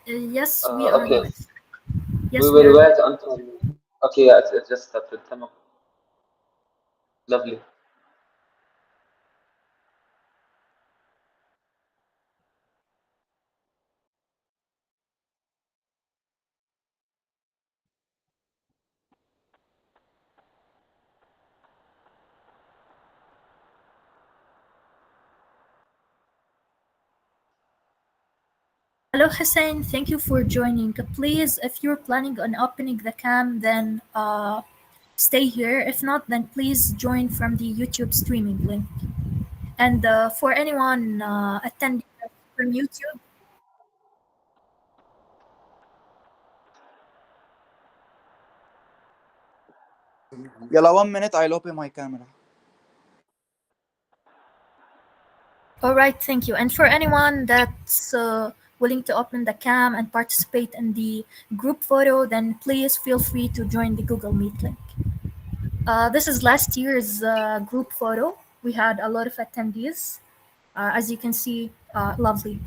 Yes, we are Okay, live. we Yes, we will are live. wait until. Okay, yeah, it just started. تمام. Lovely. Hello, Hussein. Thank you for joining. Please, if you're planning on opening the cam, then stay here. If not, then please join from the YouTube streaming link. And for anyone attending from YouTube, يلا 1 minute I'll open my camera. all right, thank you. And for anyone that's willing to open the cam and participate in the group photo, then please feel free to join the Google Meet link. This is last year's group photo. We had a lot of attendees. As you can see, lovely.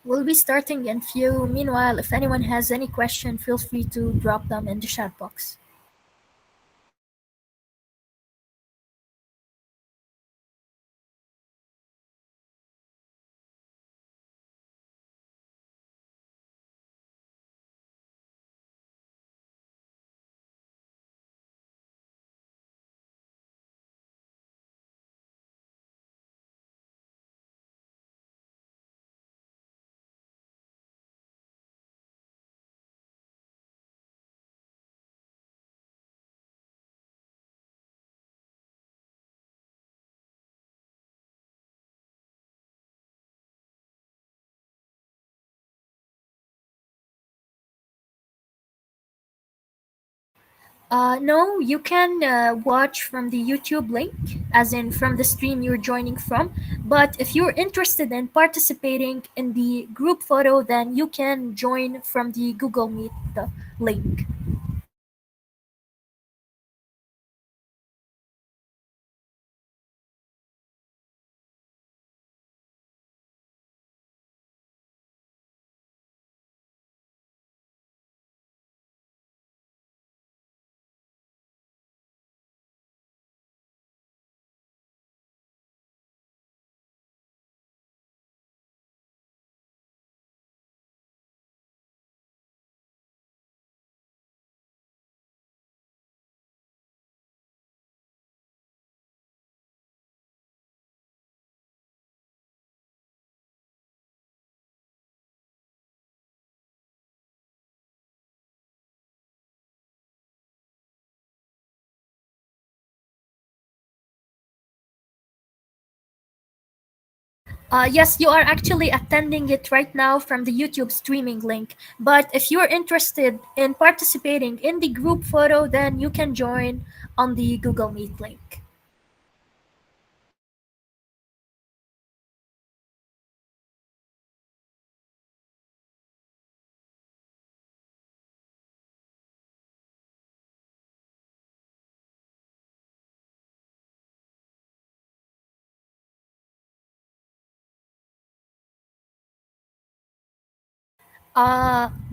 We'll be starting in few. Meanwhile, if anyone has any question, feel free to drop them in the chat box. No, you can watch from the YouTube link, as in from the stream you're joining from. But if you're interested in participating in the group photo, then you can join from the Google Meet link. Yes, you are actually attending it right now from the YouTube streaming link. But if you're interested in participating in the group photo, then you can join on the Google Meet link.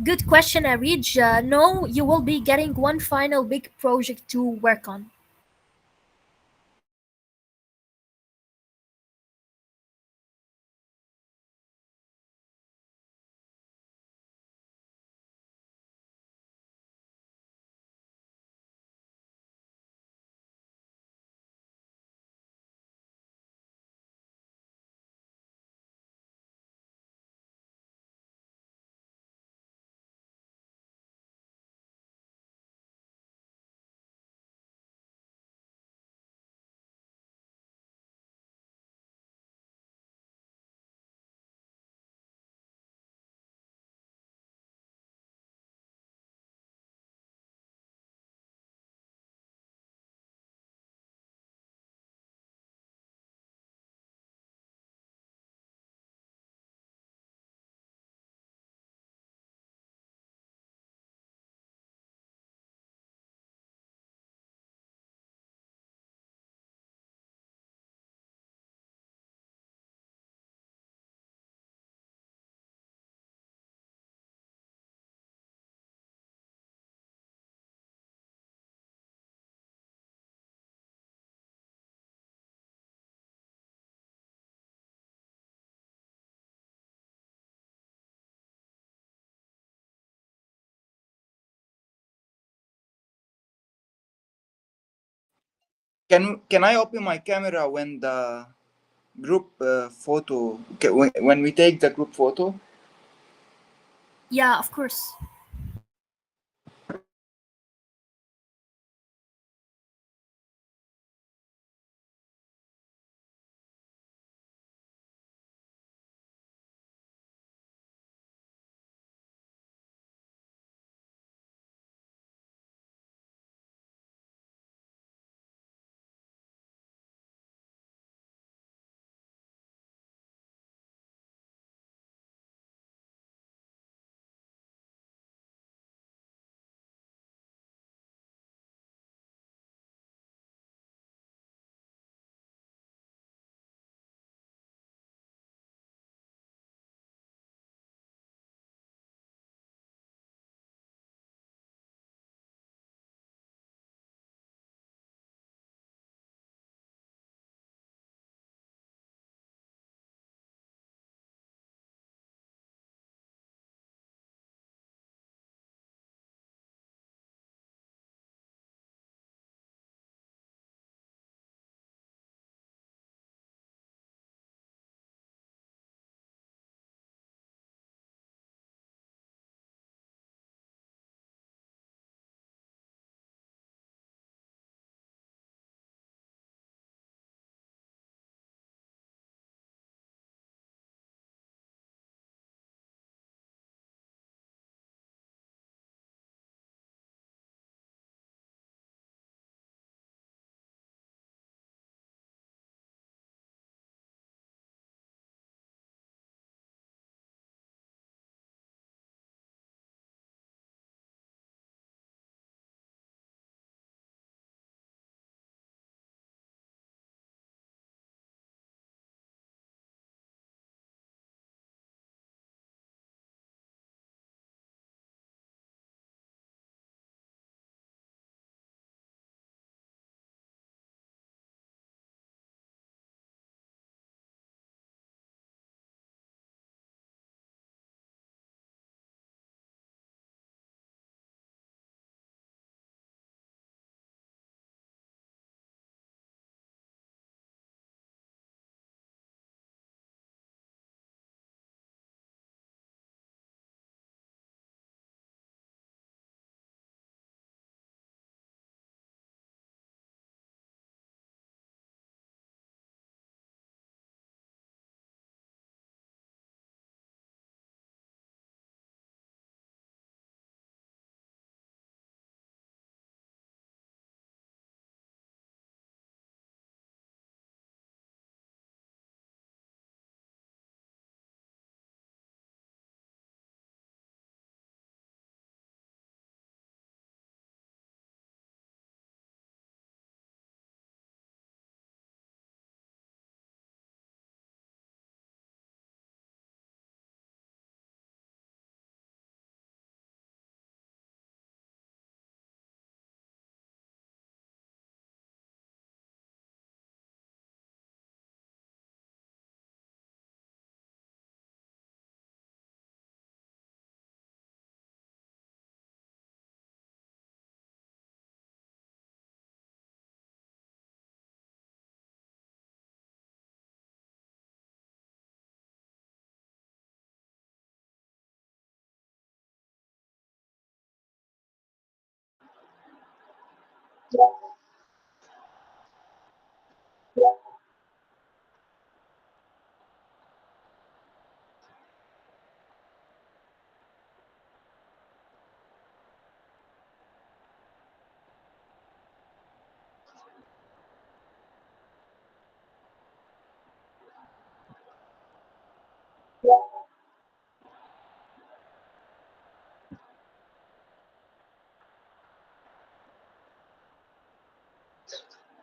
Good question, Arij. No, you will be getting one final big project to work on. Can I open my camera when the group photo when we take the group photo? Yeah, of course.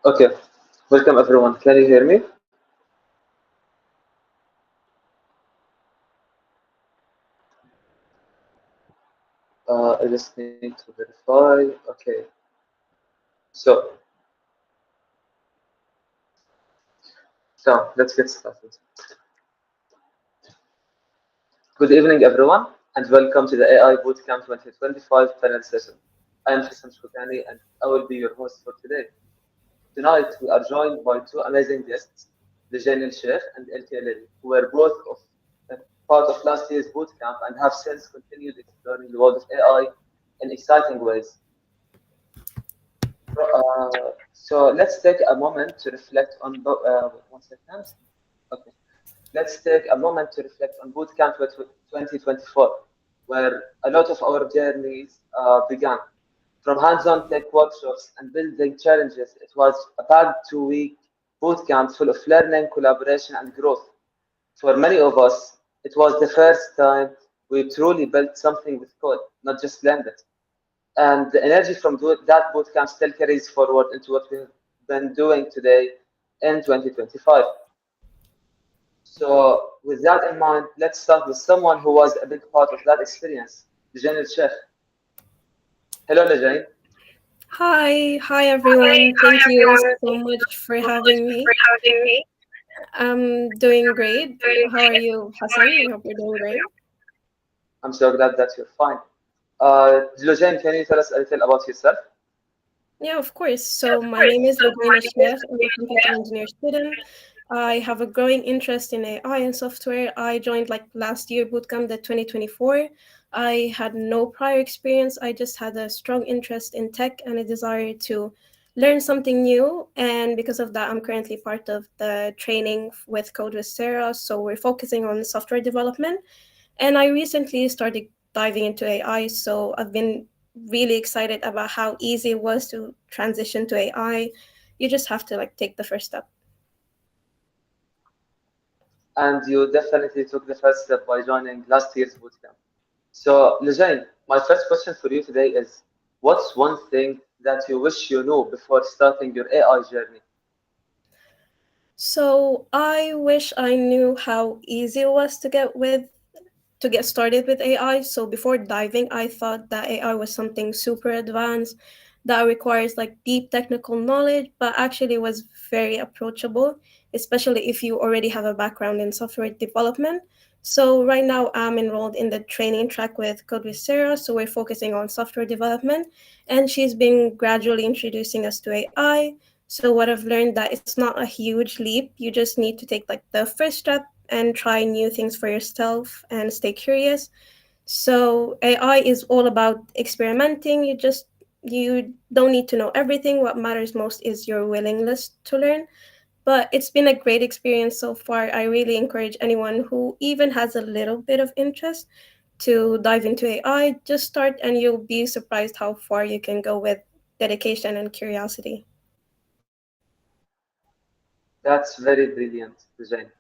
Okay, welcome everyone. Can you hear me? I just need to verify. Okay, so let's get started. Good evening, everyone, and welcome to the AI Bootcamp 2025 panel session. I am Hassan Shukani, and I will be your host for today. Tonight, we are joined by two amazing guests, Lujain Sheikh and LK Lily, who were both of part of last year's bootcamp and have since continued exploring the world of AI in exciting ways. So let's take a moment to reflect on. 1 second. Okay. Let's take a moment to reflect on Bootcamp 2024, where a lot of our journeys began. From hands-on tech workshops and building challenges, it was a packed 2-week bootcamp full of learning, collaboration, and growth. For many of us, it was the first time we truly built something with code, not just learned it. And the energy from that bootcamp still carries forward into what we've been doing today in 2025. So, with that in mind, let's start with someone who was a big part of that experience, Lujain El Sheikh. Hello, Lujain. Hi everyone. Thank you so much for having me. I'm doing great. How are you, Hassan? I hope you're doing great. I'm so glad that you're fine. Lujain, can you tell us a little about yourself? Yeah, of course. So my name is Lujain Sheikh. I'm a computer engineer student. I have a growing interest in AI and software. I joined like last year bootcamp, the 2024. I had no prior experience. I just had a strong interest in tech and a desire to learn something new. And because of that, I'm currently part of the training with Code with Sarah. So we're focusing on software development. And I recently started diving into AI, so I've been really excited about how easy it was to transition to AI. You just have to like take the first step. And you definitely took the first step by joining last year's bootcamp. So, Lujain, my first question for you today is, what's one thing that you wish you knew before starting your AI journey? So I wish I knew how easy it was to get started with AI. So before diving, I thought that AI was something super advanced that requires like deep technical knowledge, but actually was very approachable, especially if you already have a background in software development. So right now I'm enrolled in the training track with Code with Sarah. So we're focusing on software development and she's been gradually introducing us to AI. So what I've learned that it's not a huge leap. You just need to take like the first step and try new things for yourself and stay curious. So AI is all about experimenting. You don't need to know everything. What matters most is your willingness to learn. But it's been a great experience so far. I really encourage anyone who even has a little bit of interest to dive into AI. Just start and you'll be surprised how far you can go with dedication and curiosity. That's very brilliant, Lujain.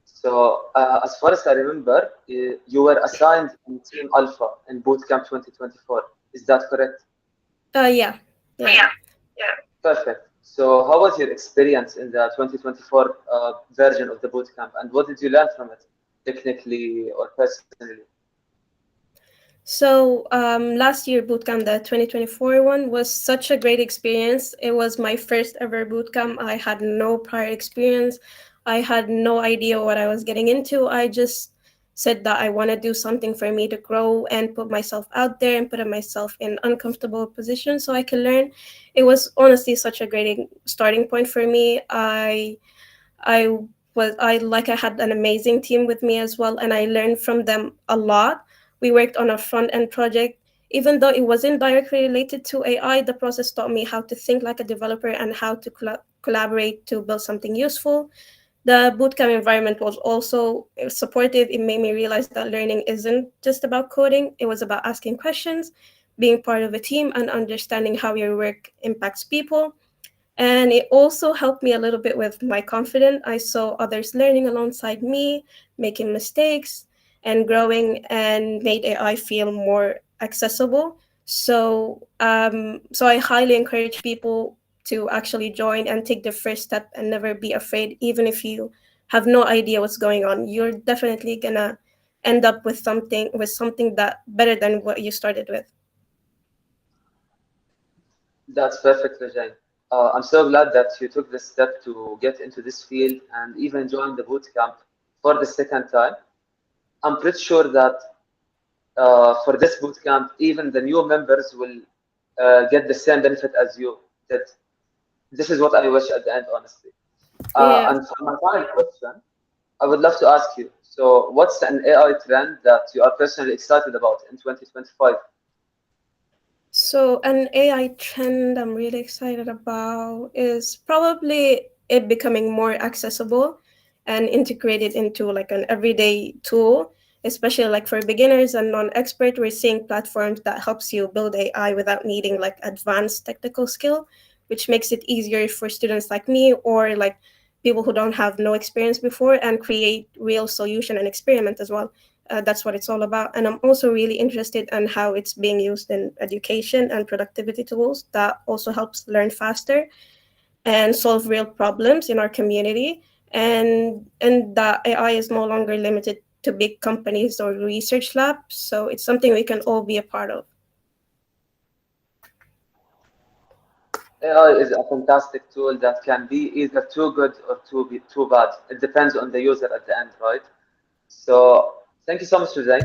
So, as far as I remember, you were assigned in Team Alpha in Bootcamp 2024. Is that correct? Yeah, yeah. Perfect. So, how was your experience in the 2024 version of the bootcamp, and what did you learn from it, technically or personally? So last year bootcamp, the 2024 one, was such a great experience. It was my first ever bootcamp. I had no prior experience. I had no idea what I was getting into. I just said that I want to do something for me to grow and put myself out there and put myself in uncomfortable positions so I can learn. It was honestly such a great starting point for me. I I had an amazing team with me as well, and I learned from them a lot. We worked on a front end project. Even though it wasn't directly related to AI, the process taught me how to think like a developer and how to collaborate to build something useful. The bootcamp environment was also supportive. It made me realize that learning isn't just about coding, it was about asking questions, being part of a team, and understanding how your work impacts people. And it also helped me a little bit with my confidence. I saw others learning alongside me, making mistakes and growing, and made AI feel more accessible. So I highly encourage people to actually join and take the first step and never be afraid, even if you have no idea what's going on. You're definitely gonna end up with something that better than what you started with. That's perfect, Lujain. I'm so glad that you took this step to get into this field and even join the bootcamp for the second time. I'm pretty sure that for this bootcamp, even the new members will get the same benefit as you. That this is what I wish at the end, honestly. Yeah. And for my final question, I would love to ask you. So, what's an AI trend that you are personally excited about in 2025? So, an AI trend I'm really excited about is probably it becoming more accessible and integrated into like an everyday tool, especially like for beginners and non-expert. We're seeing platforms that helps you build AI without needing like advanced technical skill, which makes it easier for students like me or like people who don't have no experience before and create real solution and experiment as well. That's what it's all about. And I'm also really interested in how it's being used in education and productivity tools that also helps learn faster and solve real problems in our community. And that AI is no longer limited to big companies or research labs. So it's something we can all be a part of. AI is a fantastic tool that can be either too good or too bad. It depends on the user at the end, right? So, thank you so much, Jose. You're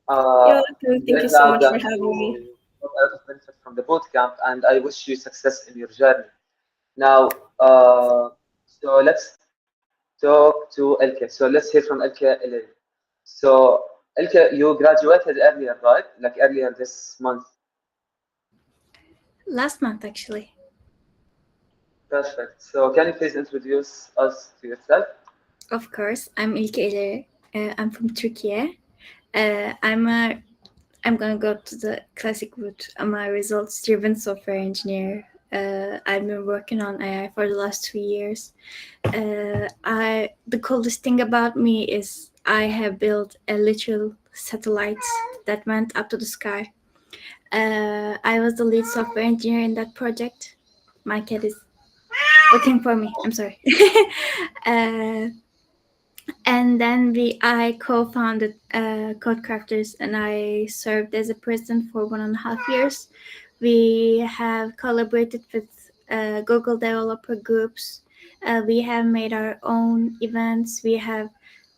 I'm welcome. Thank very you so glad much for that having me. you got a lot of benefit from the bootcamp, and I wish you success in your journey. Now, so let's talk to Elke. So let's hear from Elke. So, Elke, you graduated earlier, right? Like earlier this month. Last month, actually. Perfect. So, can you please introduce us to yourself? Of course, I'm Ilke Eler. I'm from Turkey. I'm gonna go to the classic route. I'm a results-driven software engineer. I've been working on AI for the last 2 years. I the coolest thing about me is I have built a literal satellite that went up to the sky. I was the lead software engineer in that project. My cat is looking for me. I'm sorry. uh, and then I co-founded Code Crafters, and I served as a president for 1.5 years. We have collaborated with Google developer groups. We have made our own events. We have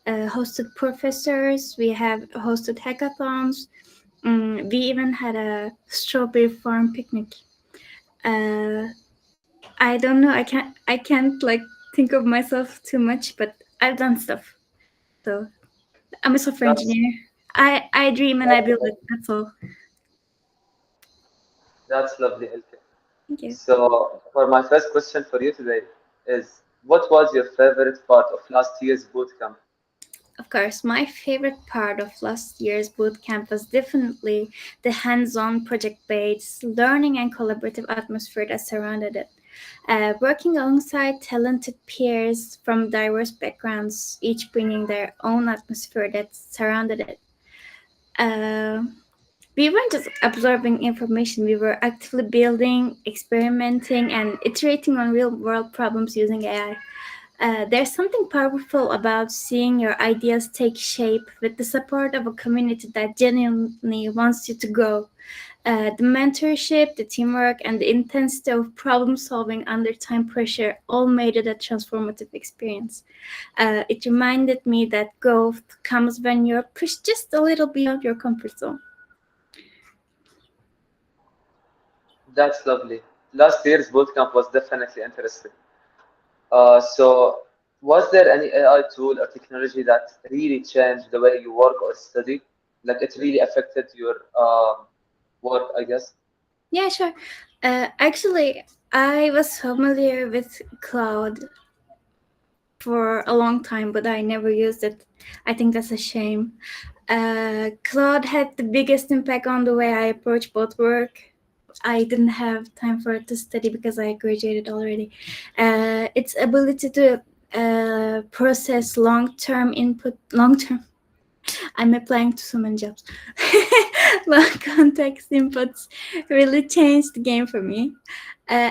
hosted professors. We have hosted hackathons. We even had a strawberry farm picnic. Uh, I don't know. I can't like think of myself too much, but I've done stuff. So I'm a software That's engineer. I dream and I that's build it. That's all. that's lovely, Elke. Thank you. So, for my first question for you today is, what was your favorite part of last year's bootcamp? Of course, my favorite part of last year's bootcamp was definitely the hands-on project-based learning and collaborative atmosphere that surrounded it. Working alongside talented peers from diverse backgrounds, each bringing their own atmosphere that surrounded it. Uh, we weren't just absorbing information, we were actively building, experimenting, and iterating on real world problems using AI. There's something powerful about seeing your ideas take shape with the support of a community that genuinely wants you to grow. The mentorship, the teamwork, and the intensity of problem solving under time pressure all made it a transformative experience. It reminded me that growth comes when you're pushed just a little beyond your comfort zone. That's lovely. Last year's bootcamp was definitely interesting. So, was there any AI tool or technology that really changed the way you work or study? Like it really affected your work, I guess. Yeah, sure. Actually, I was familiar with cloud for a long time, but I never used it. I think that's a shame. Cloud had the biggest impact on the way I approach both work. I didn't have time for it to study because I graduated already. Its ability to process long-term input, long-term. I'm applying to so many jobs. Long context inputs really changed the game for me,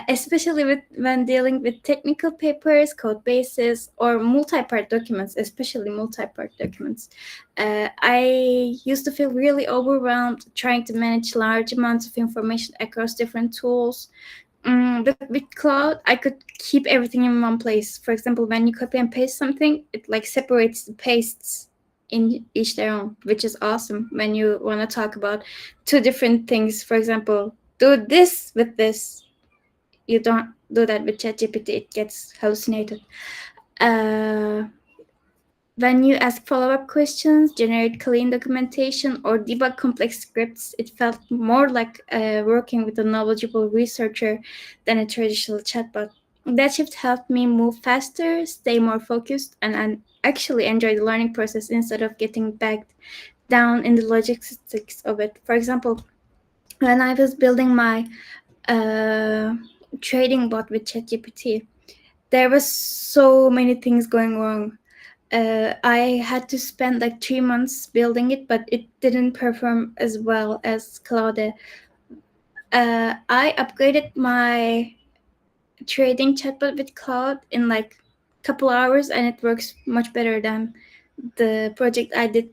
especially when dealing with technical papers, code bases, or multi-part documents, especially multi-part documents. I used to feel really overwhelmed trying to manage large amounts of information across different tools. But with Cloud, I could keep everything in one place. For example, when you copy and paste something, it like separates the pastes in each their own, which is awesome when you want to talk about two different things. For example, do this with this. You don't do that with ChatGPT; it gets hallucinated. Uh, when you ask follow-up questions, generate clean documentation, or debug complex scripts, it felt more like working with a knowledgeable researcher than a traditional chatbot. That shift helped me move faster, stay more focused, and actually enjoy the learning process instead of getting backed down in the logistics of it. For example, when I was building my uh, trading bot with ChatGPT, there was so many things going wrong. I had to spend like 3 months building it, but it didn't perform as well as Claude. I upgraded my trading chatbot with Cloud in like a couple hours, and it works much better than the project I did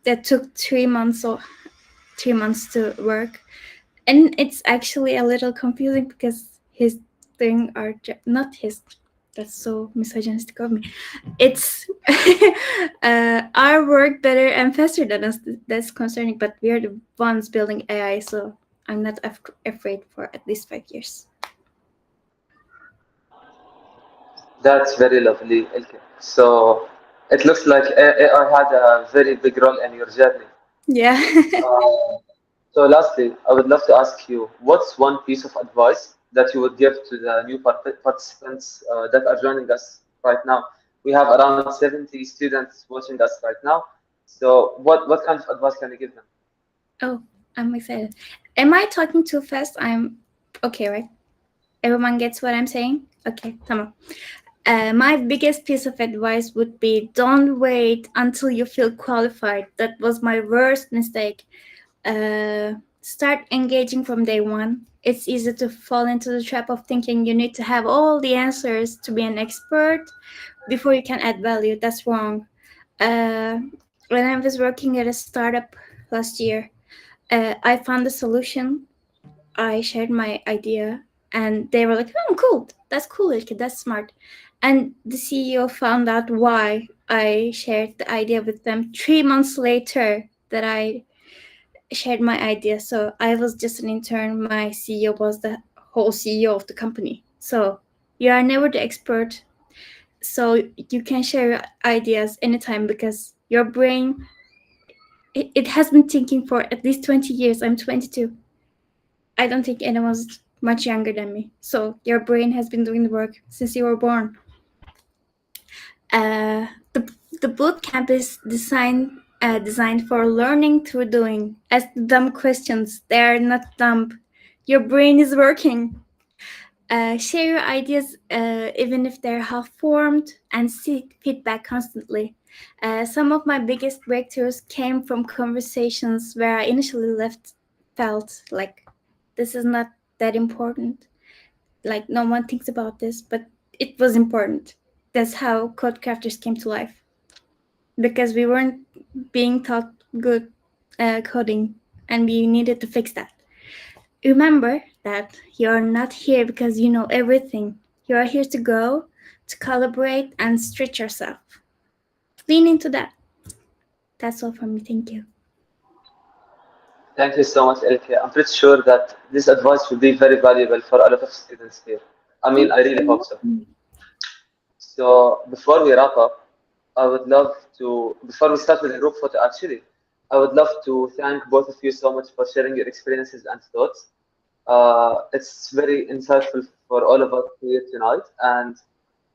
that took 3 months or 3 months to work. And it's actually a little confusing because his thing are not his. That's so misogynistic of me. It's our work better and faster than us. That's concerning, but we are the ones building AI, so I'm not afraid for at least 5 years. That's very lovely, Ilke. So it looks like AI had a very big role in your journey. Yeah. Uh, so lastly, I would love to ask you, what's one piece of advice that you would give to the new participants that are joining us right now? We have around 70 students watching us right now. So what kind of advice can you give them? Oh, I'm excited. Am I talking too fast? I'm okay, right? Everyone gets what I'm saying? Okay, tamam. My biggest piece of advice would be don't wait until you feel qualified. That was my worst mistake. Start engaging from day one. It's easy to fall into the trap of thinking you need to have all the answers to be an expert before you can add value. That's wrong. Uh, when I was working at a startup last year, I found a solution. I shared my idea, and they were like, "Oh, cool! That's cool, Ilke. That's smart." And the CEO found out why I shared the idea with them 3 months later that I shared my idea. So I was just an intern. My CEO was the whole CEO of the company. So you are never the expert. So you can share your ideas anytime because your brain it has been thinking for at least 20 years. I'm 22. I don't think anyone's much younger than me. So your brain has been doing the work since you were born. Uh, the the boot camp is designed for learning through doing. Ask dumb questions. They are not dumb. Your brain is working. Share your ideas even if they're half formed and seek feedback constantly. Some of my biggest breakthroughs came from conversations where I initially felt like this is not that important. Like no one thinks about this, but it was important. That's how code crafters came to life because we weren't being taught good coding, and we needed to fix that. Remember that you're not here because you know everything. You are here to grow, to collaborate, and stretch yourself. Lean into that. That's all from me. Thank you. Thank you so much, Elke. I'm pretty sure that this advice will be very valuable for a lot of students here. I mean, Thank I really you hope so. so much. So before we wrap up, I would love to, before we start with the group photo, actually, I would love to thank both of you so much for sharing your experiences and thoughts. It's very insightful for all of us here tonight, and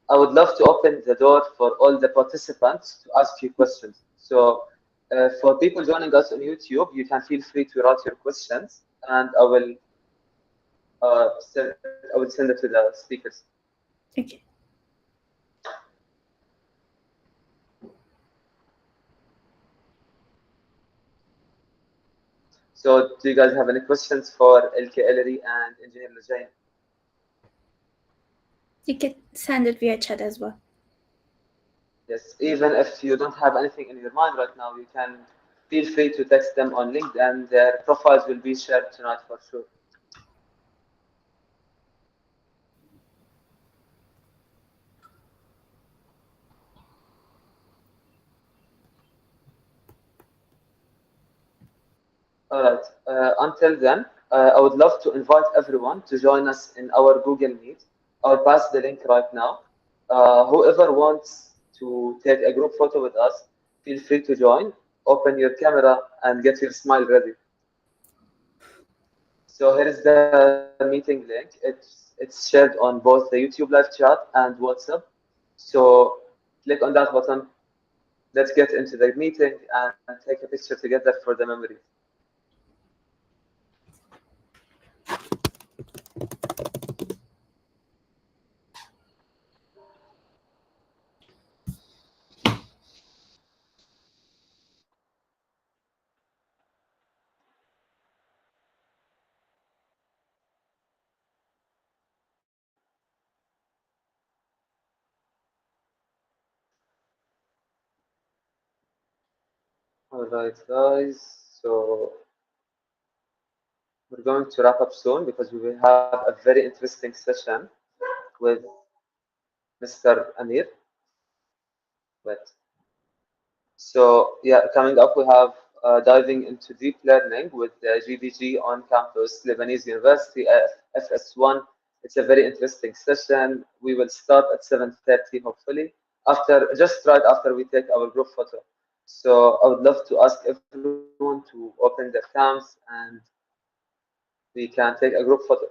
I would love to open the door for all the participants to ask you questions. So, for people joining us on YouTube, you can feel free to write your questions, and I will send it to the speakers. Okay. So, do you guys have any questions for LK Ellery and Engineer Lujain? You can send it via chat as well. Yes, even if you don't have anything in your mind right now, you can feel free to text them on LinkedIn. Their profiles will be shared tonight for sure. All right. Until then, I would love to invite everyone to join us in our Google Meet. I'll pass the link right now. Whoever wants to take a group photo with us, feel free to join. Open your camera and get your smile ready. So here is the meeting link. It's shared on both the YouTube live chat and WhatsApp. So click on that button. Let's get into the meeting and take a picture together for the memory. All right, guys. So we're going to wrap up soon because we will have a very interesting session with Mr. Amir. But so yeah, coming up we have diving into deep learning with the GDG on campus, Lebanese University, FS1. It's a very interesting session. We will start at 7:30, hopefully, after just right after we take our group photo. So I would love to ask everyone to open their cams and we can take a group photo.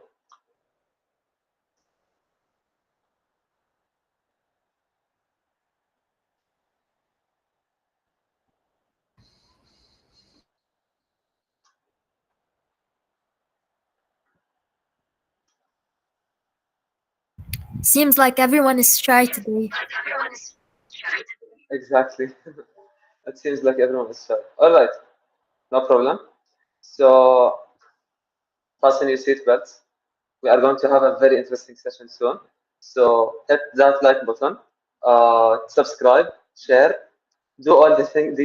Seems like everyone is shy today. Exactly. It seems like everyone is shy. All right, no problem. So fasten your seatbelts. We are going to have a very interesting session soon. So hit that like button, subscribe, share, do all these things.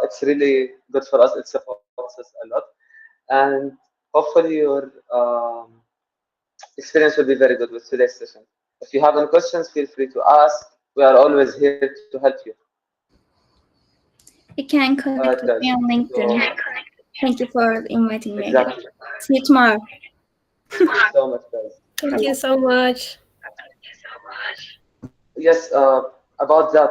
It's really good for us. It supports us a lot, and hopefully your experience will be very good with today's session. If you have any questions, feel free to ask. We are always here to help you. You can All right, connect guys. with me on So LinkedIn. Thank you for inviting me again. exactly. See you tomorrow. Thank you so much, guys. Thank you Bye. so much. Yes, about that,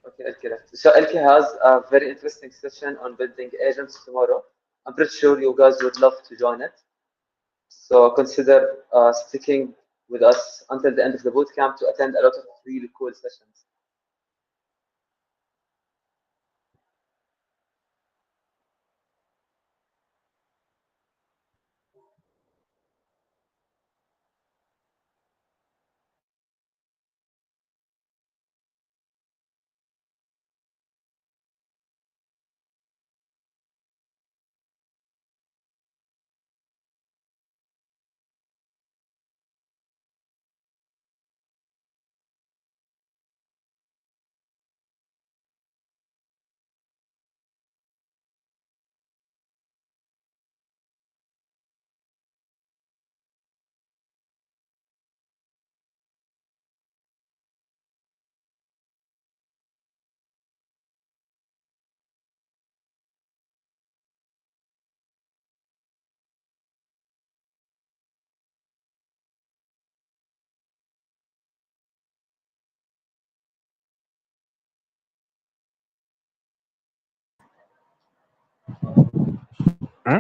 okay, Elke left. So Elke has a very interesting session on building agents tomorrow. I'm pretty sure you guys would love to join it. So consider sticking with us until the end of the bootcamp to attend a lot of really cool sessions. Hmm?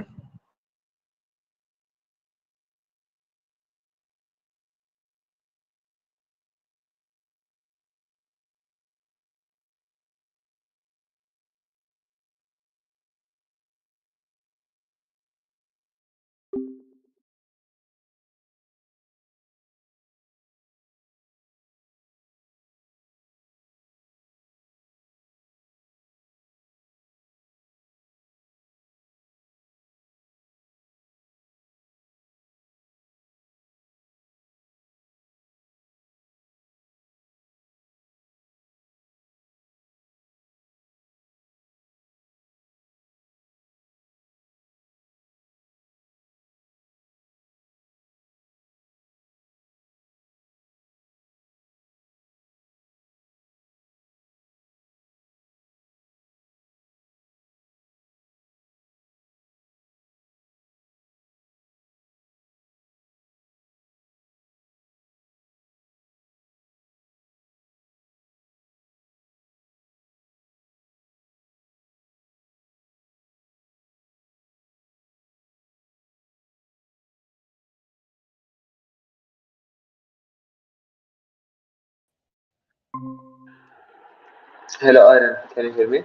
Hello, Aaron. Can you hear me?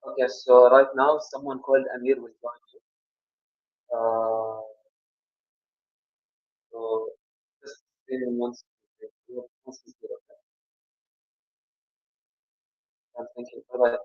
Okay, so right now someone called Amir will join you. So just give me one second. Once he's here, okay? Thank you. Bye bye.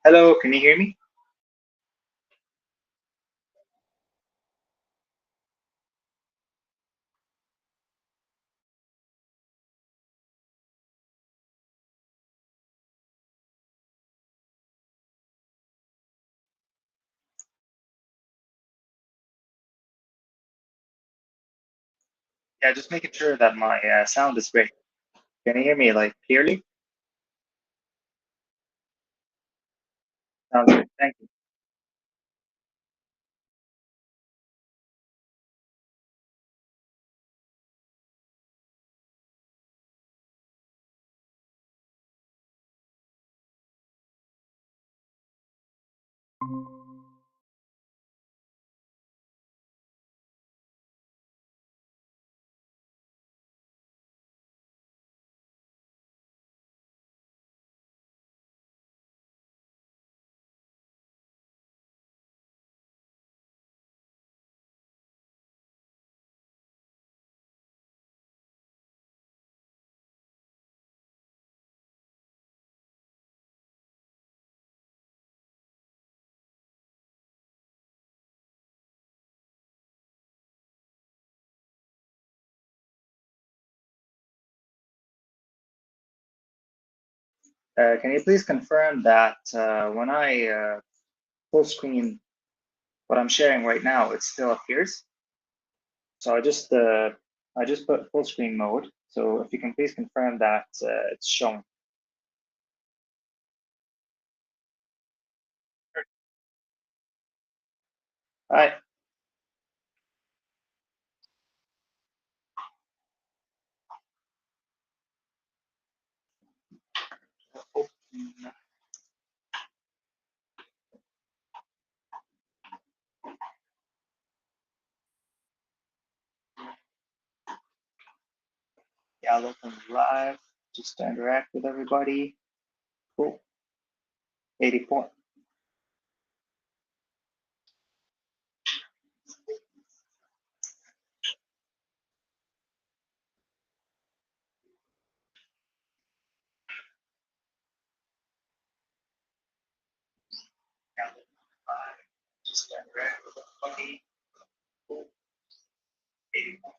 Hello, can you hear me? Yeah, just making sure that my sound is great. Can you hear me like clearly? Sounds good. Thank you. Can you please confirm that when I full screen what I'm sharing right now, it still appears? So I just put full screen mode. So if you can please confirm that it's shown. All right. Yeah, I'll open live just to interact with everybody. Cool. 84. Yeah, I'll open live just to interact with everybody. Cool. 84.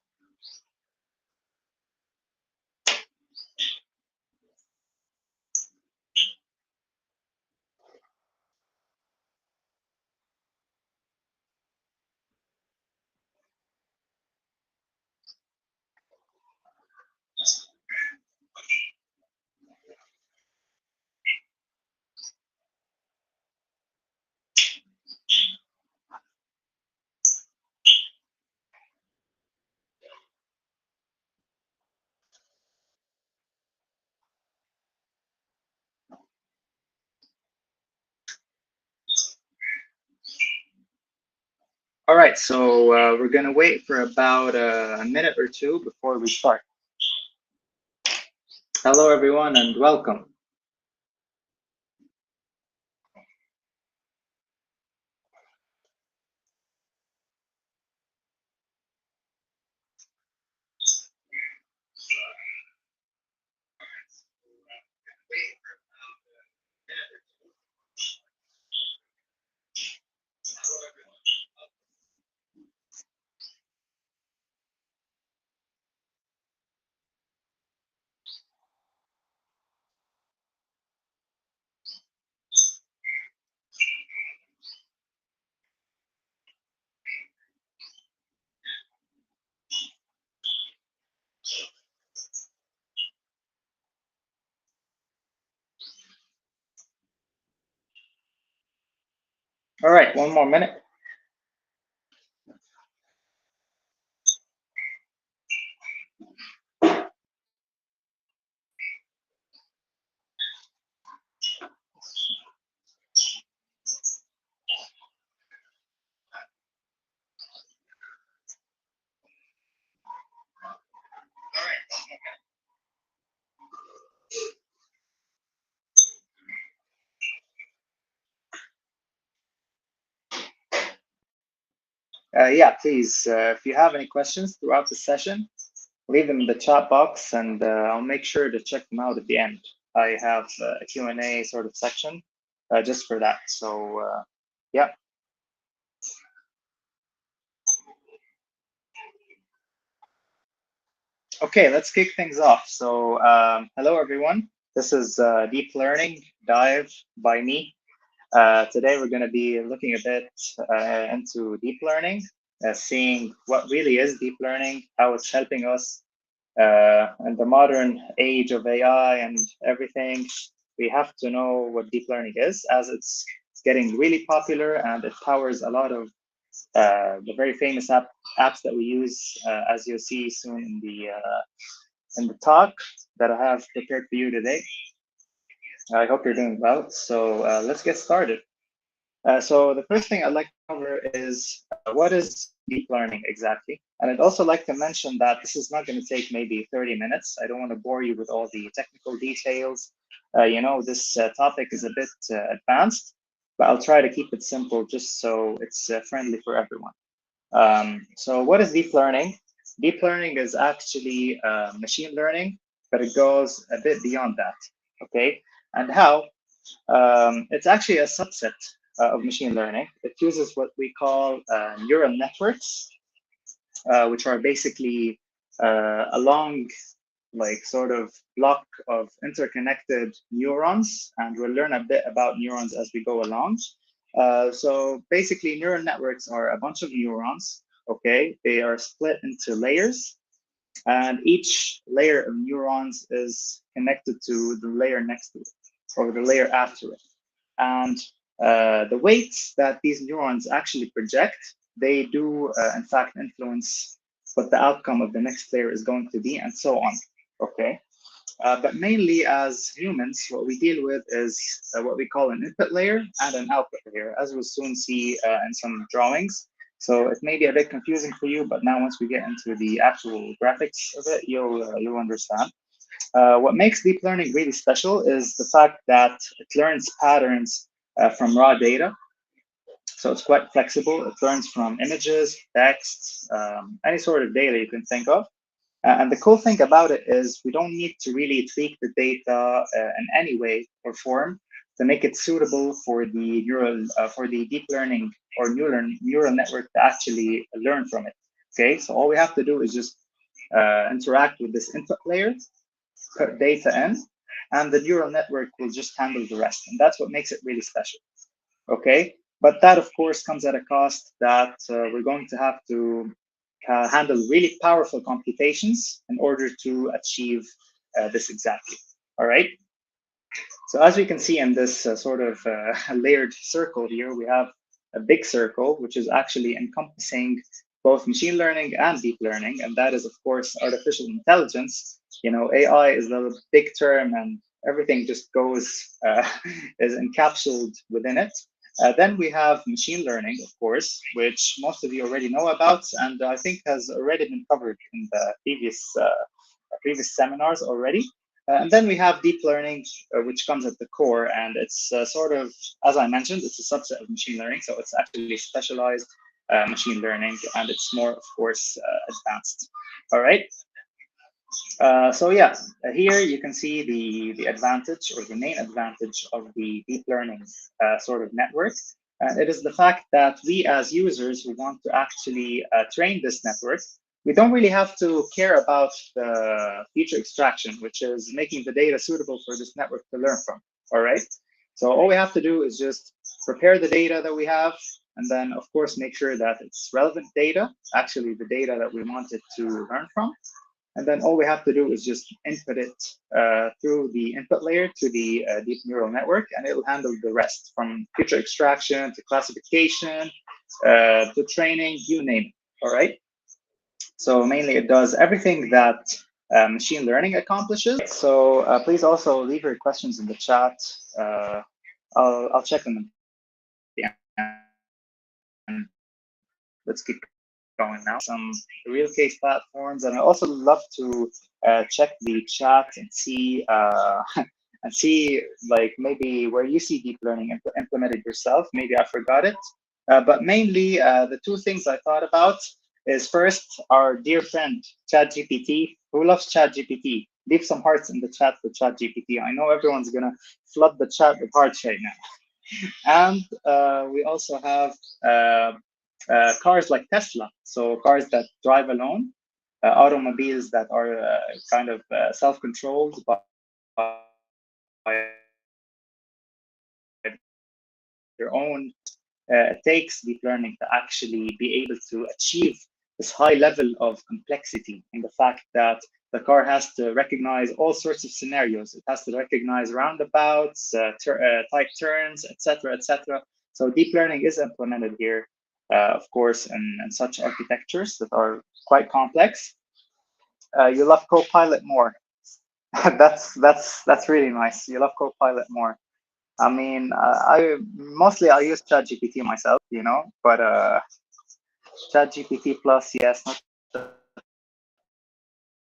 All right, so we're gonna wait for about a minute or two before we start. Hello, everyone, and welcome. All right, one more minute. Yeah, please, if you have any questions throughout the session, leave them in the chat box, and I'll make sure to check them out at the end. I have a Q&A sort of section just for that. So yeah. Okay, let's kick things off. So hello, everyone. This is Deep Learning Dive by me. Today, we're going to be looking a bit into deep learning, seeing what really is deep learning, how it's helping us in the modern age of AI and everything. We have to know what deep learning is, as it's getting really popular and it powers a lot of the very famous apps that we use, as you'll see soon in the talk that I have prepared for you today. I hope you're doing well. So let's get started. So the first thing I'd like to cover is what is deep learning exactly? And I'd also like to mention that this is not going to take maybe 30 minutes. I don't want to bore you with all the technical details. You know, this topic is a bit advanced, but I'll try to keep it simple just so it's friendly for everyone. So what is deep learning? Deep learning is actually machine learning, but it goes a bit beyond that, okay? And how? It's actually a subset of machine learning. It uses what we call neural networks, which are basically a long, like sort of block of interconnected neurons, and we'll learn a bit about neurons as we go along. So basically, neural networks are a bunch of neurons. Okay, they are split into layers, and each layer of neurons is connected to the layer next to it, or the layer after it. And the weights that these neurons actually project, they do in fact influence what the outcome of the next layer is going to be, and so on. Okay. But mainly as humans, what we deal with is what we call an input layer and an output layer, as we'll soon see in some drawings. So it may be a bit confusing for you, but now once we get into the actual graphics of it, you'll understand. What makes deep learning really special is the fact that it learns patterns from raw data. So it's quite flexible. It learns from images, text, any sort of data you can think of. And the cool thing about it is we don't need to really tweak the data in any way or form to make it suitable for the deep learning or neural network to actually learn from it. Okay, so all we have to do is just interact with this input layer, put data in, and the neural network will just handle the rest. And that's what makes it really special. Okay, but that of course comes at a cost that we're going to have to handle really powerful computations in order to achieve this exactly. All right. So as we can see in this sort of layered circle here, we have a big circle, which is actually encompassing both machine learning and deep learning. And that is, of course, artificial intelligence. You know, AI is a big term and everything just goes, is encapsulated within it. Then we have machine learning, of course, which most of you already know about, and I think has already been covered in the previous seminars already. And then we have deep learning, which comes at the core, and it's sort of, as I mentioned, it's a subset of machine learning, so it's actually specialized machine learning, and it's more, of course, advanced. All right. So yeah, here you can see the advantage or the main advantage of the deep learning sort of network. It is the fact that we as users who want to actually train this network, we don't really have to care about the feature extraction, which is making the data suitable for this network to learn from. All right. So all we have to do is just prepare the data that we have, and then of course make sure that it's relevant data, actually the data that we wanted to learn from. And then all we have to do is just input it through the input layer to the deep neural network, and it will handle the rest, from feature extraction to classification to training, you name it. All right. So mainly it does everything that machine learning accomplishes. So please also leave your questions in the chat. I'll check them at the end. Let's keep going now. Some real case platforms, and I also love to check the chat and see and see like maybe where you see deep learning implemented yourself. Maybe I forgot it, But mainly, the two things I thought about is first our dear friend ChatGPT. Who loves ChatGPT? Leave some hearts in the chat for ChatGPT. I know everyone's gonna flood the chat with hearts right now. And we also have cars like Tesla, so cars that drive alone, automobiles that are kind of self-controlled by their own. It takes deep learning to actually be able to achieve this high level of complexity in the fact that the car has to recognize all sorts of scenarios. It has to recognize roundabouts, tight turns, etc., etc. So deep learning is implemented here, of course, in such architectures that are quite complex. You love Copilot more. That's really nice. You love Copilot more. I mean, I use ChatGPT myself, you know, but ChatGPT Plus, yes, not the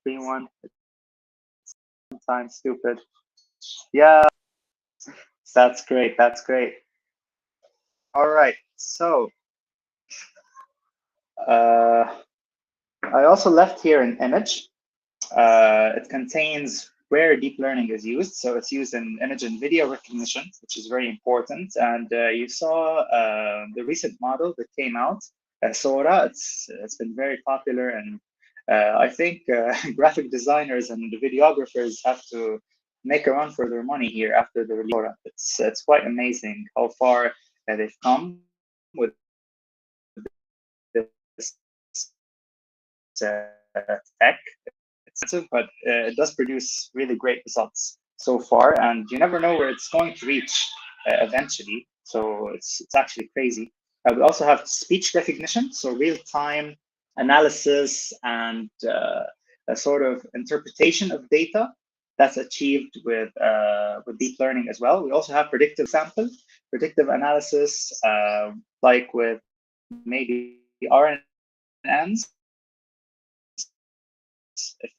free one. It's sometimes stupid. Yeah, that's great. That's great. All right. So uh, I also left here an image. It contains where deep learning is used. So it's used in image and video recognition, which is very important. And you saw the recent model that came out, Sora. It's been very popular, and I think graphic designers and the videographers have to make a run for their money here after the release. It's quite amazing how far they've come with this tech. It's expensive, but it does produce really great results so far, and you never know where it's going to reach eventually. So it's actually crazy. We also have speech recognition, so real time analysis and a sort of interpretation of data that's achieved with deep learning as well. We also have predictive sample, predictive analysis, like with maybe RNNs. If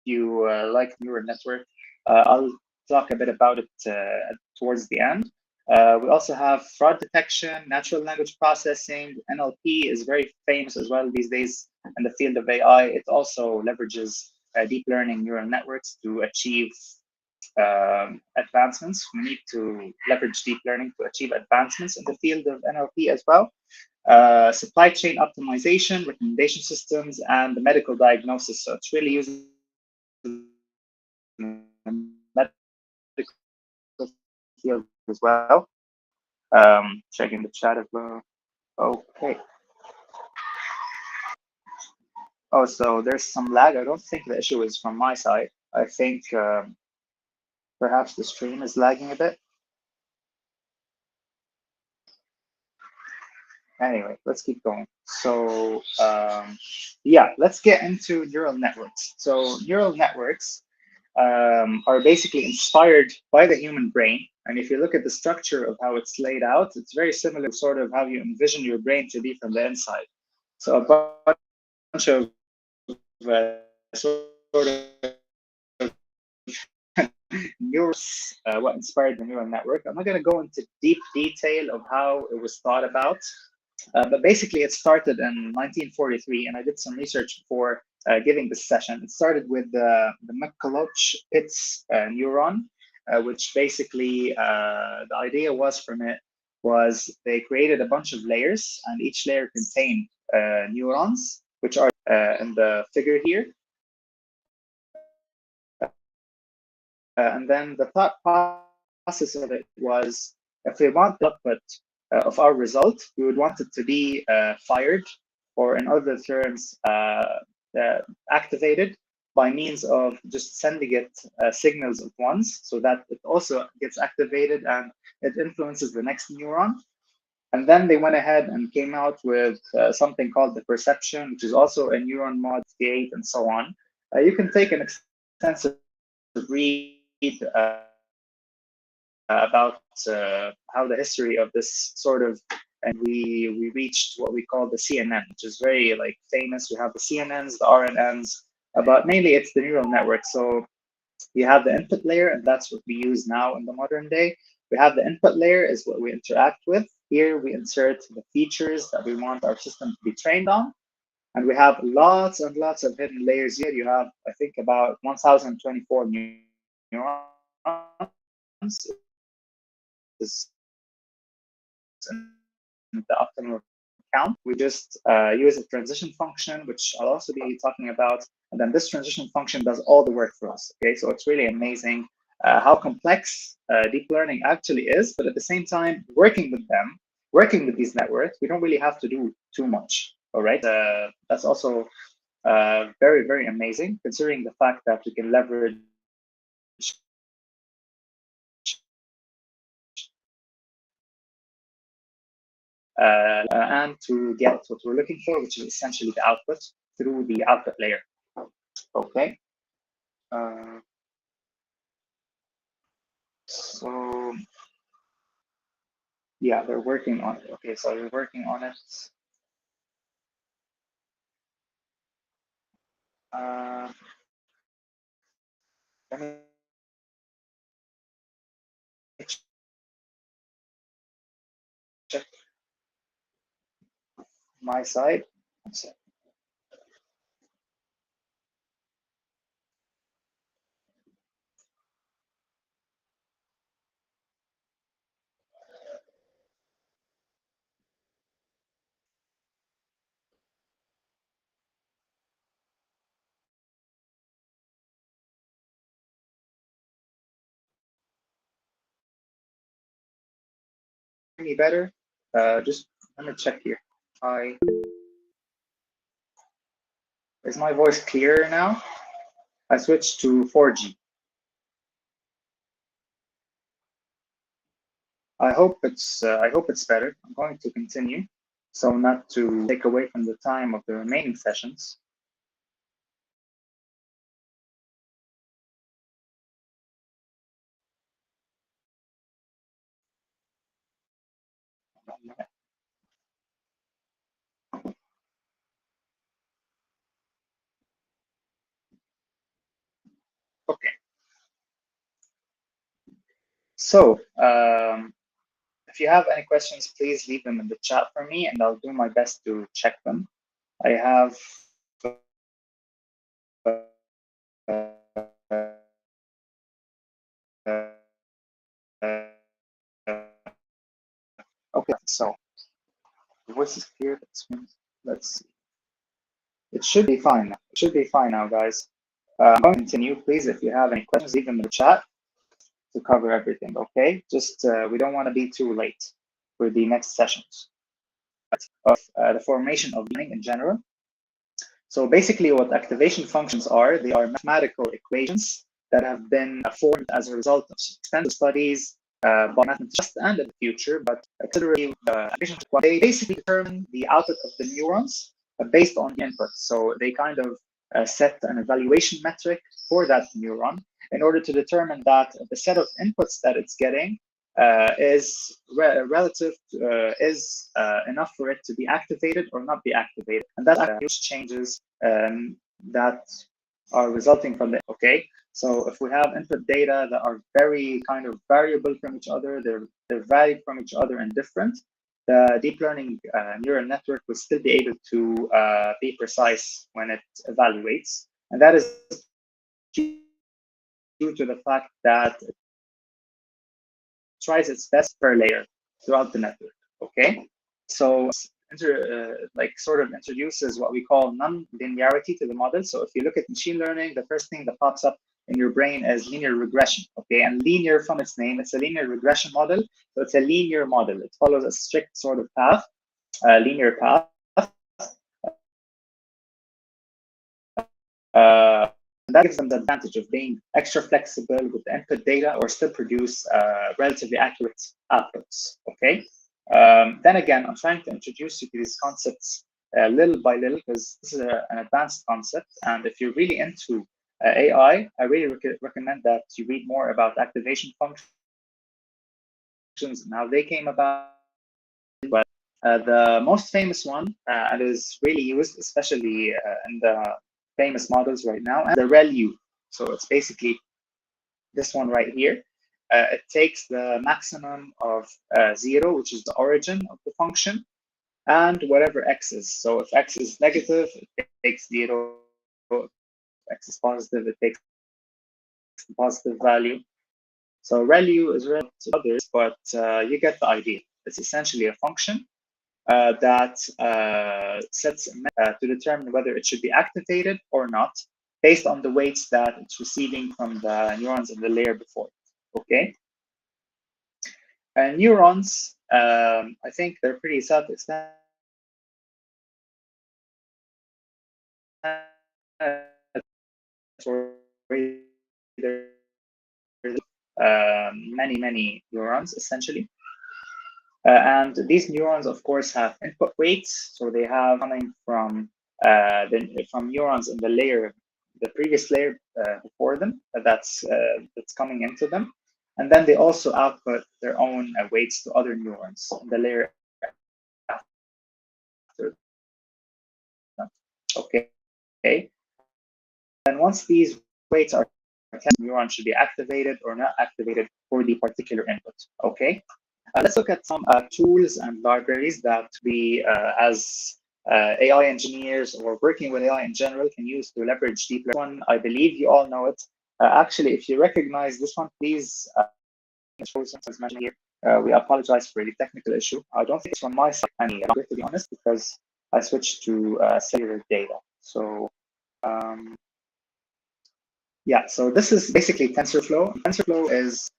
you like neural network, I'll talk a bit about it towards the end. We also have fraud detection, natural language processing. NLP is very famous as well these days in the field of AI. It also leverages deep learning neural networks to achieve advancements. We need to leverage deep learning to achieve advancements in the field of NLP as well. Supply chain optimization, recommendation systems, and the medical diagnosis. So it's really used in the medical field as well. Checking the chat as well. Okay. Oh, so there's some lag. I don't think the issue is from my side. I think perhaps the stream is lagging a bit. Anyway, let's keep going. So yeah, let's get into neural networks. So neural networks are basically inspired by the human brain. And if you look at the structure of how it's laid out, it's very similar to sort of how you envision your brain to be from the inside. So a bunch of sort of neurons, what inspired the neural network. I'm not going to go into deep detail of how it was thought about, but basically it started in 1943, and I did some research before giving this session. It started with the McCulloch-Pitts neuron, which basically the idea was from it was they created a bunch of layers, and each layer contained neurons, which are in the figure here. And then the thought process of it was, if we want the output of our result, we would want it to be fired, or in other terms, activated by means of just sending it signals at once, so that it also gets activated and it influences the next neuron. And then they went ahead and came out with something called the perception, which is also a neuron mod 8, and so on. You can take an extensive read about how the history of this sort of, and we reached what we call the CNN, which is very like famous. We have the CNNs, the RNNs, but mainly it's the neural network. So you have the input layer, and that's what we use now in the modern day. We have the input layer is what we interact with. here we insert the features that we want our system to be trained on. And we have lots and lots of hidden layers here. You have, I think, about 1,024 neurons in the optimal count. We just use a transition function, which I'll also be talking about. And then this transition function does all the work for us. Okay, so it's really amazing how complex deep learning actually is. But at the same time, working with these networks, we don't really have to do too much. All right, that's also very, very amazing, considering the fact that we can leverage and to get what we're looking for, which is essentially the output through the output layer. Okay. So yeah, they're working on it. Okay, so they're working on it. Let me check my side. Any better? Just let me check here. Is my voice clearer now? I switched to 4G. I hope it's better. I'm going to continue, so not to take away from the time of the remaining sessions. Okay. So if you have any questions, please leave them in the chat for me, and I'll do my best to check them. I have okay, so the voice is clear. Let's see. It should be fine now. It should be fine now, guys. I'm going to continue. Please, if you have any questions, leave them in the chat to cover everything, okay? Just we don't want to be too late for the next sessions of the formation of learning in general. So basically what activation functions are, they are mathematical equations that have been formed as a result of extensive studies by mathematicians and in the future, but considering they basically determine the output of the neurons based on the input. So they kind of set an evaluation metric for that neuron in order to determine that the set of inputs that it's getting is relative is enough for it to be activated or not be activated, and that's huge changes that are resulting from it. Okay, so if we have input data that are very kind of variable from each other, they're varied from each other and different, the deep learning neural network will still be able to be precise when it evaluates, and that is due to the fact that tries its best per layer throughout the network. Okay, so like sort of introduces what we call non-linearity to the model. So if you look at machine learning, the first thing that pops up in your brain is linear regression. Okay, and linear from its name, it's a linear regression model. So it's a linear model. It follows a strict sort of path, linear path. That gives them the advantage of being extra flexible with the input data or still produce relatively accurate outputs. Okay. Then again, I'm trying to introduce you to these concepts little by little because this is an advanced concept. And if you're really into AI, I really recommend that you read more about activation functions and how they came about. But the most famous one and is really used, especially in the famous models right now, and the ReLU. So it's basically this one right here. it takes the maximum of 0, which is the origin of the function, and whatever x is. So if x is negative, it takes 0. If x is positive, it takes the positive value. So ReLU is related to others, but you get the idea. It's essentially a function that sets to determine whether it should be activated or not, based on the weights that it's receiving from the neurons in the layer before. Okay. And neurons, I think they're pretty self-explanatory. Many neurons essentially. And these neurons, of course, have input weights. So they have coming from neurons in the layer, the previous layer before them, that's coming into them. And then they also output their own weights to other neurons in the layer after them. Okay. And then once these weights are tested, the neuron should be activated or not activated for the particular input. Okay. Let's look at some tools and libraries that we, as AI engineers or working with AI in general, can use to leverage deep learning. One, I believe you all know it. Actually, if you recognize this one, please, as mentioned here, we apologize for the technical issue. I don't think it's from my side any longer, to be honest, because I switched to cellular data. So yeah, so this is basically TensorFlow. TensorFlow is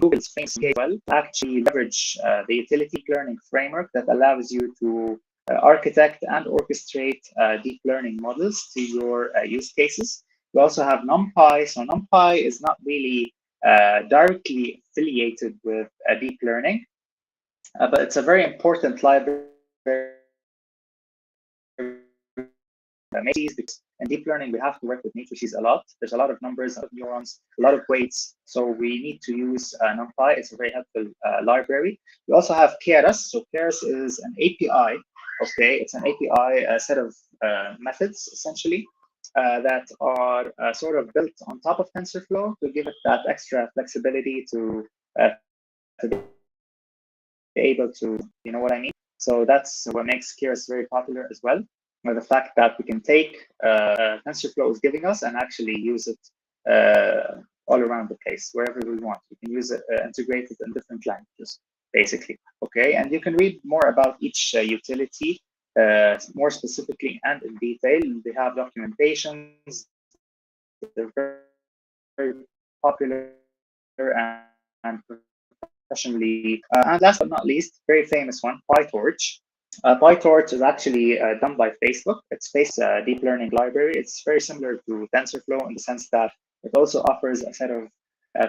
Google's famous well, actually leverage the utility learning framework that allows you to architect and orchestrate deep learning models to your use cases. We also have NumPy. So NumPy is not really directly affiliated with deep learning, but it's a very important library matrices, because in deep learning we have to work with matrices a lot. There's a lot of numbers, a lot of neurons, a lot of weights. So we need to use NumPy. It's a very helpful library. We also have Keras. So Keras is an API. Okay, it's an API set of methods essentially that are sort of built on top of TensorFlow to give it that extra flexibility to be able to, you know what I mean? So that's what makes Keras very popular as well. The fact that we can take TensorFlow is giving us and actually use it all around the place, wherever we want. We can use it integrated in different languages, basically. Okay, and you can read more about each utility more specifically and in detail. They have documentations. They're very popular and professionally. And last but not least, very famous one, PyTorch. PyTorch is actually done by Facebook. It's Facebook's deep learning library. It's very similar to TensorFlow in the sense that it also offers a set of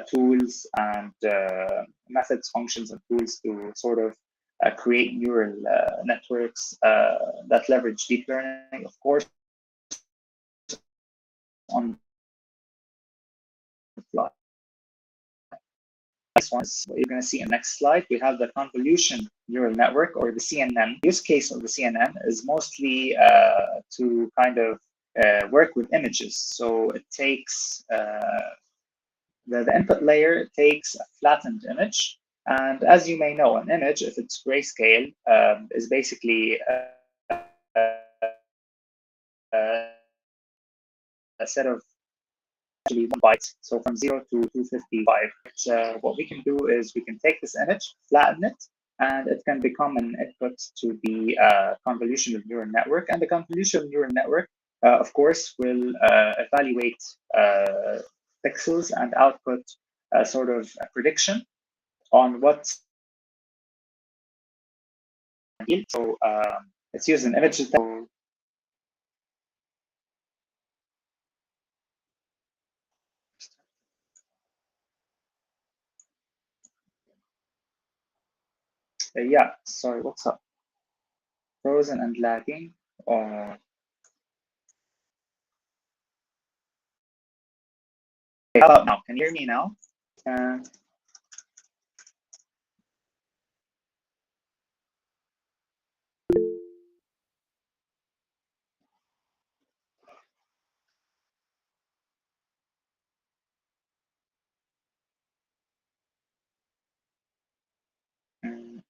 tools and methods, functions, and tools to sort of create neural networks that leverage deep learning, of course, on the fly. This one is what you're going to see in the next slide. We have the convolution neural network, or the CNN. Use case of the CNN is mostly to kind of work with images. So it takes the input layer takes a flattened image. And as you may know, an image, if it's grayscale, is basically a set of actually 1 byte, so from 0 to 255. What we can do is we can take this image, flatten it, and it can become an input to the convolutional neural network. And the convolutional neural network, of course, will evaluate pixels and output sort of a prediction on what. So it's used in image detection. Yeah, sorry, what's up? Frozen and lagging. Or how about now? Can you hear me now? Mm,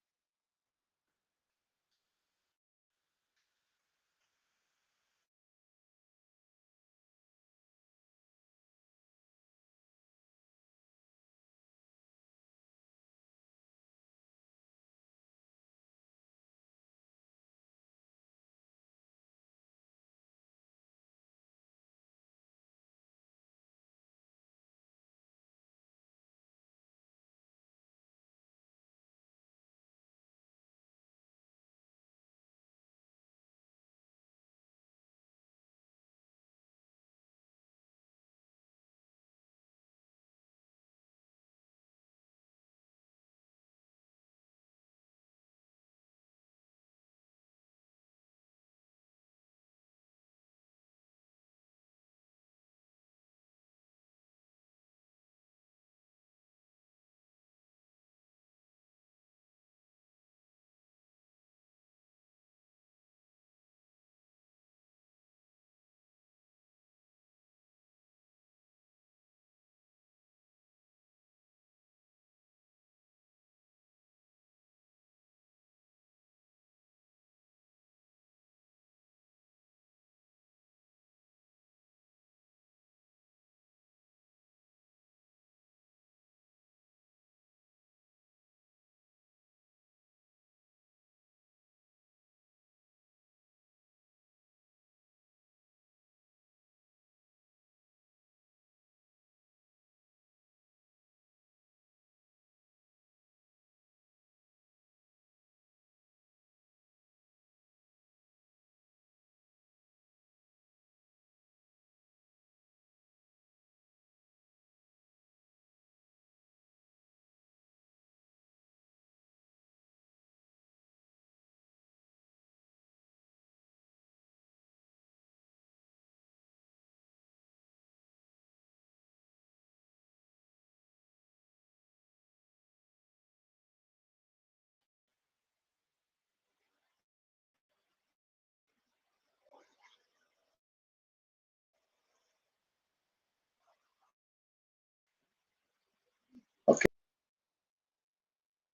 okay.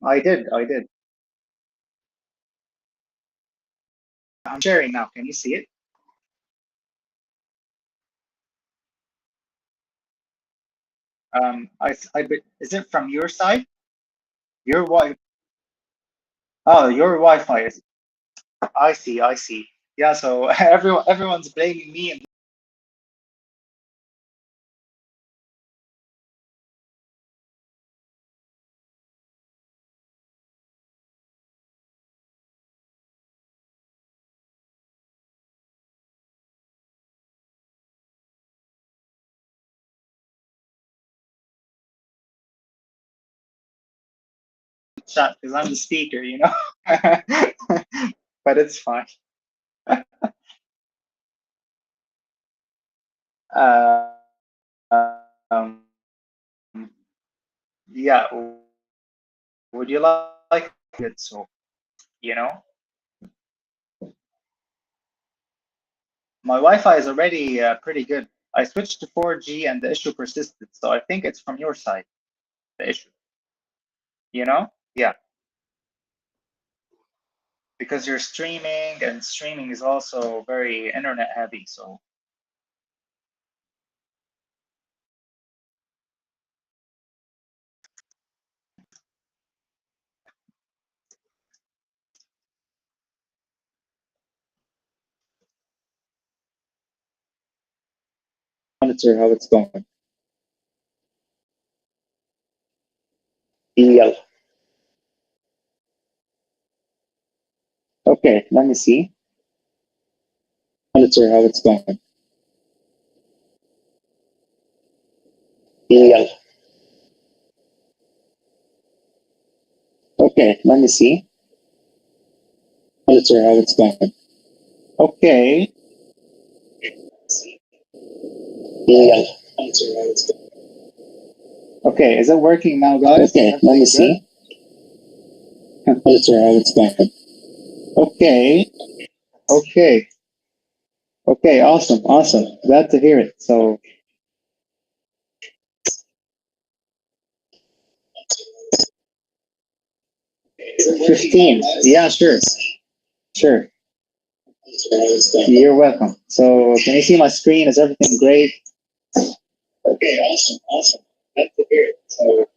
I did. I'm sharing now. Can you see it? Is it from your side? Your Wi Oh, your Wi-Fi is. I see, I see. Yeah, so everyone's blaming me and chat because I'm the speaker, you know. But it's fine. Yeah, would you like it? So, you know, my Wi-Fi is already pretty good. I switched to 4G and the issue persisted, so I think it's from your side, the issue. You know? Yeah, because you're streaming and streaming is also very internet heavy, so monitor how it's going. Yeah. Okay, let me see. Monitor how it's going. Yeah. Okay, let me see. Monitor how it's going. Okay. Yeah. Monitor how it's going. Okay, is it working now, guys? Okay, let me see. Monitor how it's going. Okay. Okay. Okay, awesome, awesome. Glad to hear it. So 15. Yeah, sure. Sure. You're welcome. So can you see my screen? Is everything great? Okay, awesome, awesome. That's to hear it. So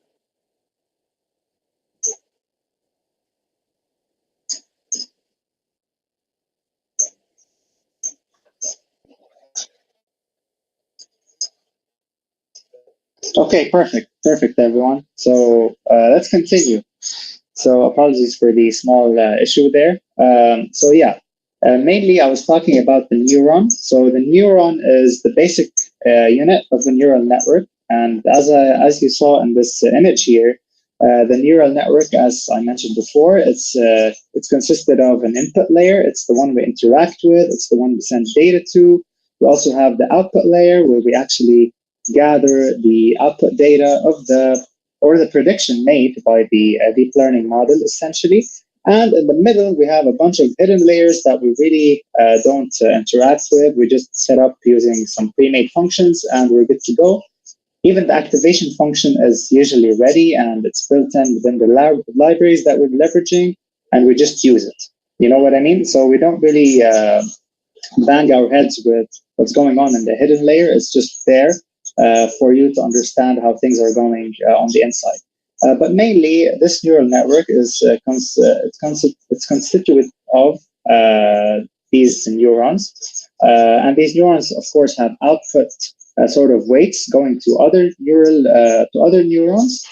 okay, perfect, perfect, everyone. So let's continue. So apologies for the small issue there. So yeah, mainly I was talking about the neuron. So the neuron is the basic unit of the neural network, and as you saw in this image here, the neural network, as I mentioned before, it's consisted of an input layer. It's the one we interact with. It's the one we send data to. We also have the output layer where we actually gather the output data of the or the prediction made by the deep learning model, essentially. And in the middle, we have a bunch of hidden layers that we really don't interact with. We just set up using some pre-made functions, and we're good to go. Even the activation function is usually ready, and it's built in within the libraries that we're leveraging, and we just use it. You know what I mean? So we don't really bang our heads with what's going on in the hidden layer. It's just there for you to understand how things are going on the inside. But mainly, this neural network is it's constituted of these neurons, and these neurons, of course, have output sort of weights going to other neurons,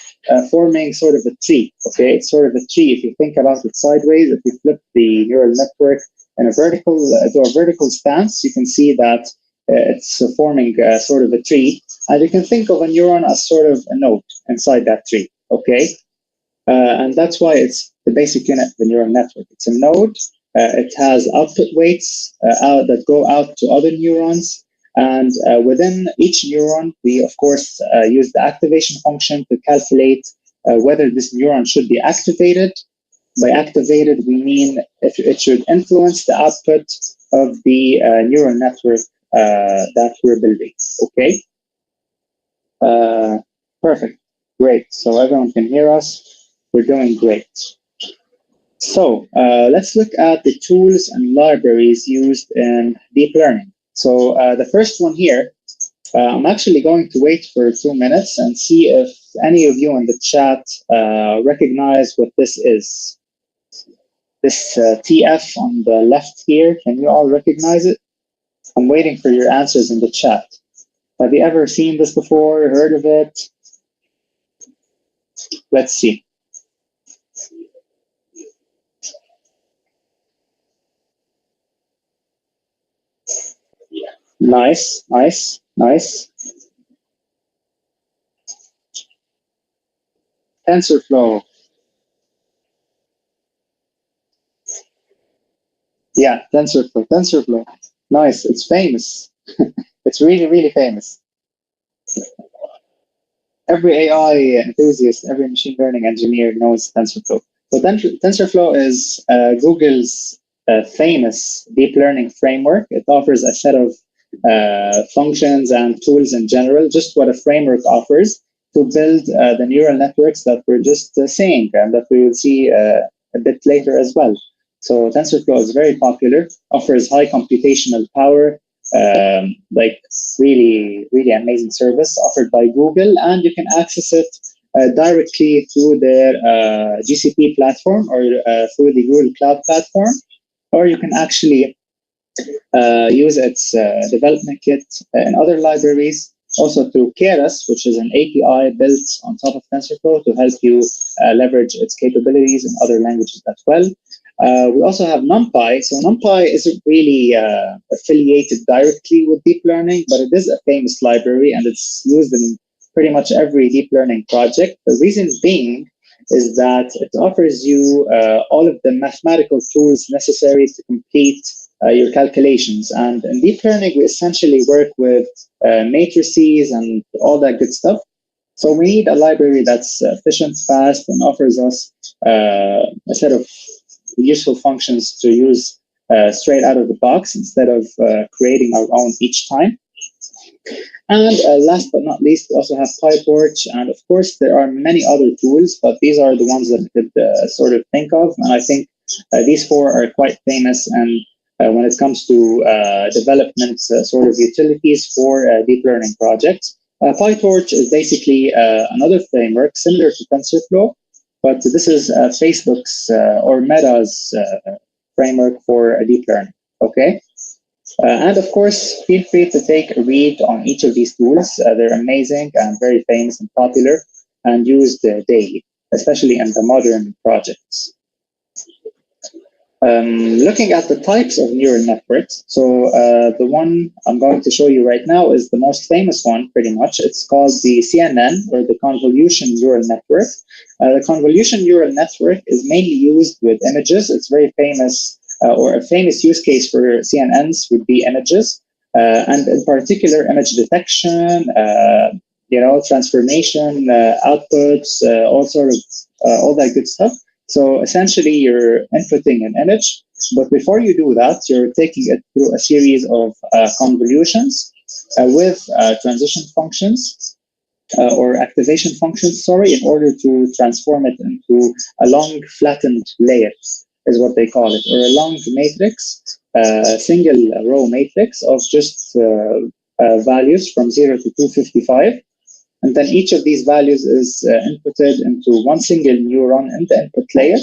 forming sort of a tree. Okay, it's sort of a tree. If you think about it sideways, if you flip the neural network in a vertical stance, you can see that it's forming sort of a tree, and you can think of a neuron as sort of a node inside that tree. Okay, and that's why it's the basic unit of the neural network. It's a node. It has output weights that go out to other neurons, and within each neuron, we of course use the activation function to calculate whether this neuron should be activated. By activated, we mean if it should influence the output of the neural network that we're building. Okay. Perfect. Great. So everyone can hear us. We're doing great. So let's look at the tools and libraries used in deep learning. So the first one here, I'm actually going to wait for 2 minutes and see if any of you in the chat recognize what this is. This TF on the left here, can you all recognize it? I'm waiting for your answers in the chat. Have you ever seen this before, heard of it? Let's see. Nice, nice, nice. TensorFlow. Yeah, TensorFlow, TensorFlow. Nice, it's famous. It's really, really famous. Every AI enthusiast, every machine learning engineer knows TensorFlow. So TensorFlow is Google's famous deep learning framework. It offers a set of functions and tools in general, just what a framework offers to build the neural networks that we're just saying and that we will see a bit later as well. So TensorFlow is very popular, offers high computational power, like really, really amazing service offered by Google, and you can access it directly through their GCP platform or through the Google Cloud platform, or you can actually use its development kit in other libraries, also through Keras, which is an API built on top of TensorFlow to help you leverage its capabilities in other languages as well. We also have NumPy. So NumPy isn't really affiliated directly with deep learning, but it is a famous library and it's used in pretty much every deep learning project. The reason being is that it offers you all of the mathematical tools necessary to complete your calculations. And in deep learning, we essentially work with matrices and all that good stuff. So we need a library that's efficient, fast, and offers us a set of useful functions to use straight out of the box instead of creating our own each time. And last but not least, we also have PyTorch. And of course, there are many other tools, but these are the ones that I could sort of think of. And I think these four are quite famous. And when it comes to development sort of utilities for deep learning projects, PyTorch is basically another framework similar to TensorFlow, but this is Facebook's or Meta's framework for deep learning. Okay. And of course, feel free to take a read on each of these tools. They're amazing and very famous and popular and used daily, especially in the modern projects. Looking at the types of neural networks, so the one I'm going to show you right now is the most famous one, pretty much. It's called the CNN, or the Convolution Neural Network. The Convolution Neural Network is mainly used with images. It's very famous, or a famous use case for CNNs would be images, and in particular, image detection, transformation, outputs, all that good stuff. So essentially, you're inputting an image, but before you do that, you're taking it through a series of convolutions with transition functions or activation functions, sorry, in order to transform it into a long flattened layer, is what they call it, or a long matrix, single row matrix of just values from 0 to 255. And then each of these values is inputted into one single neuron in the input layer.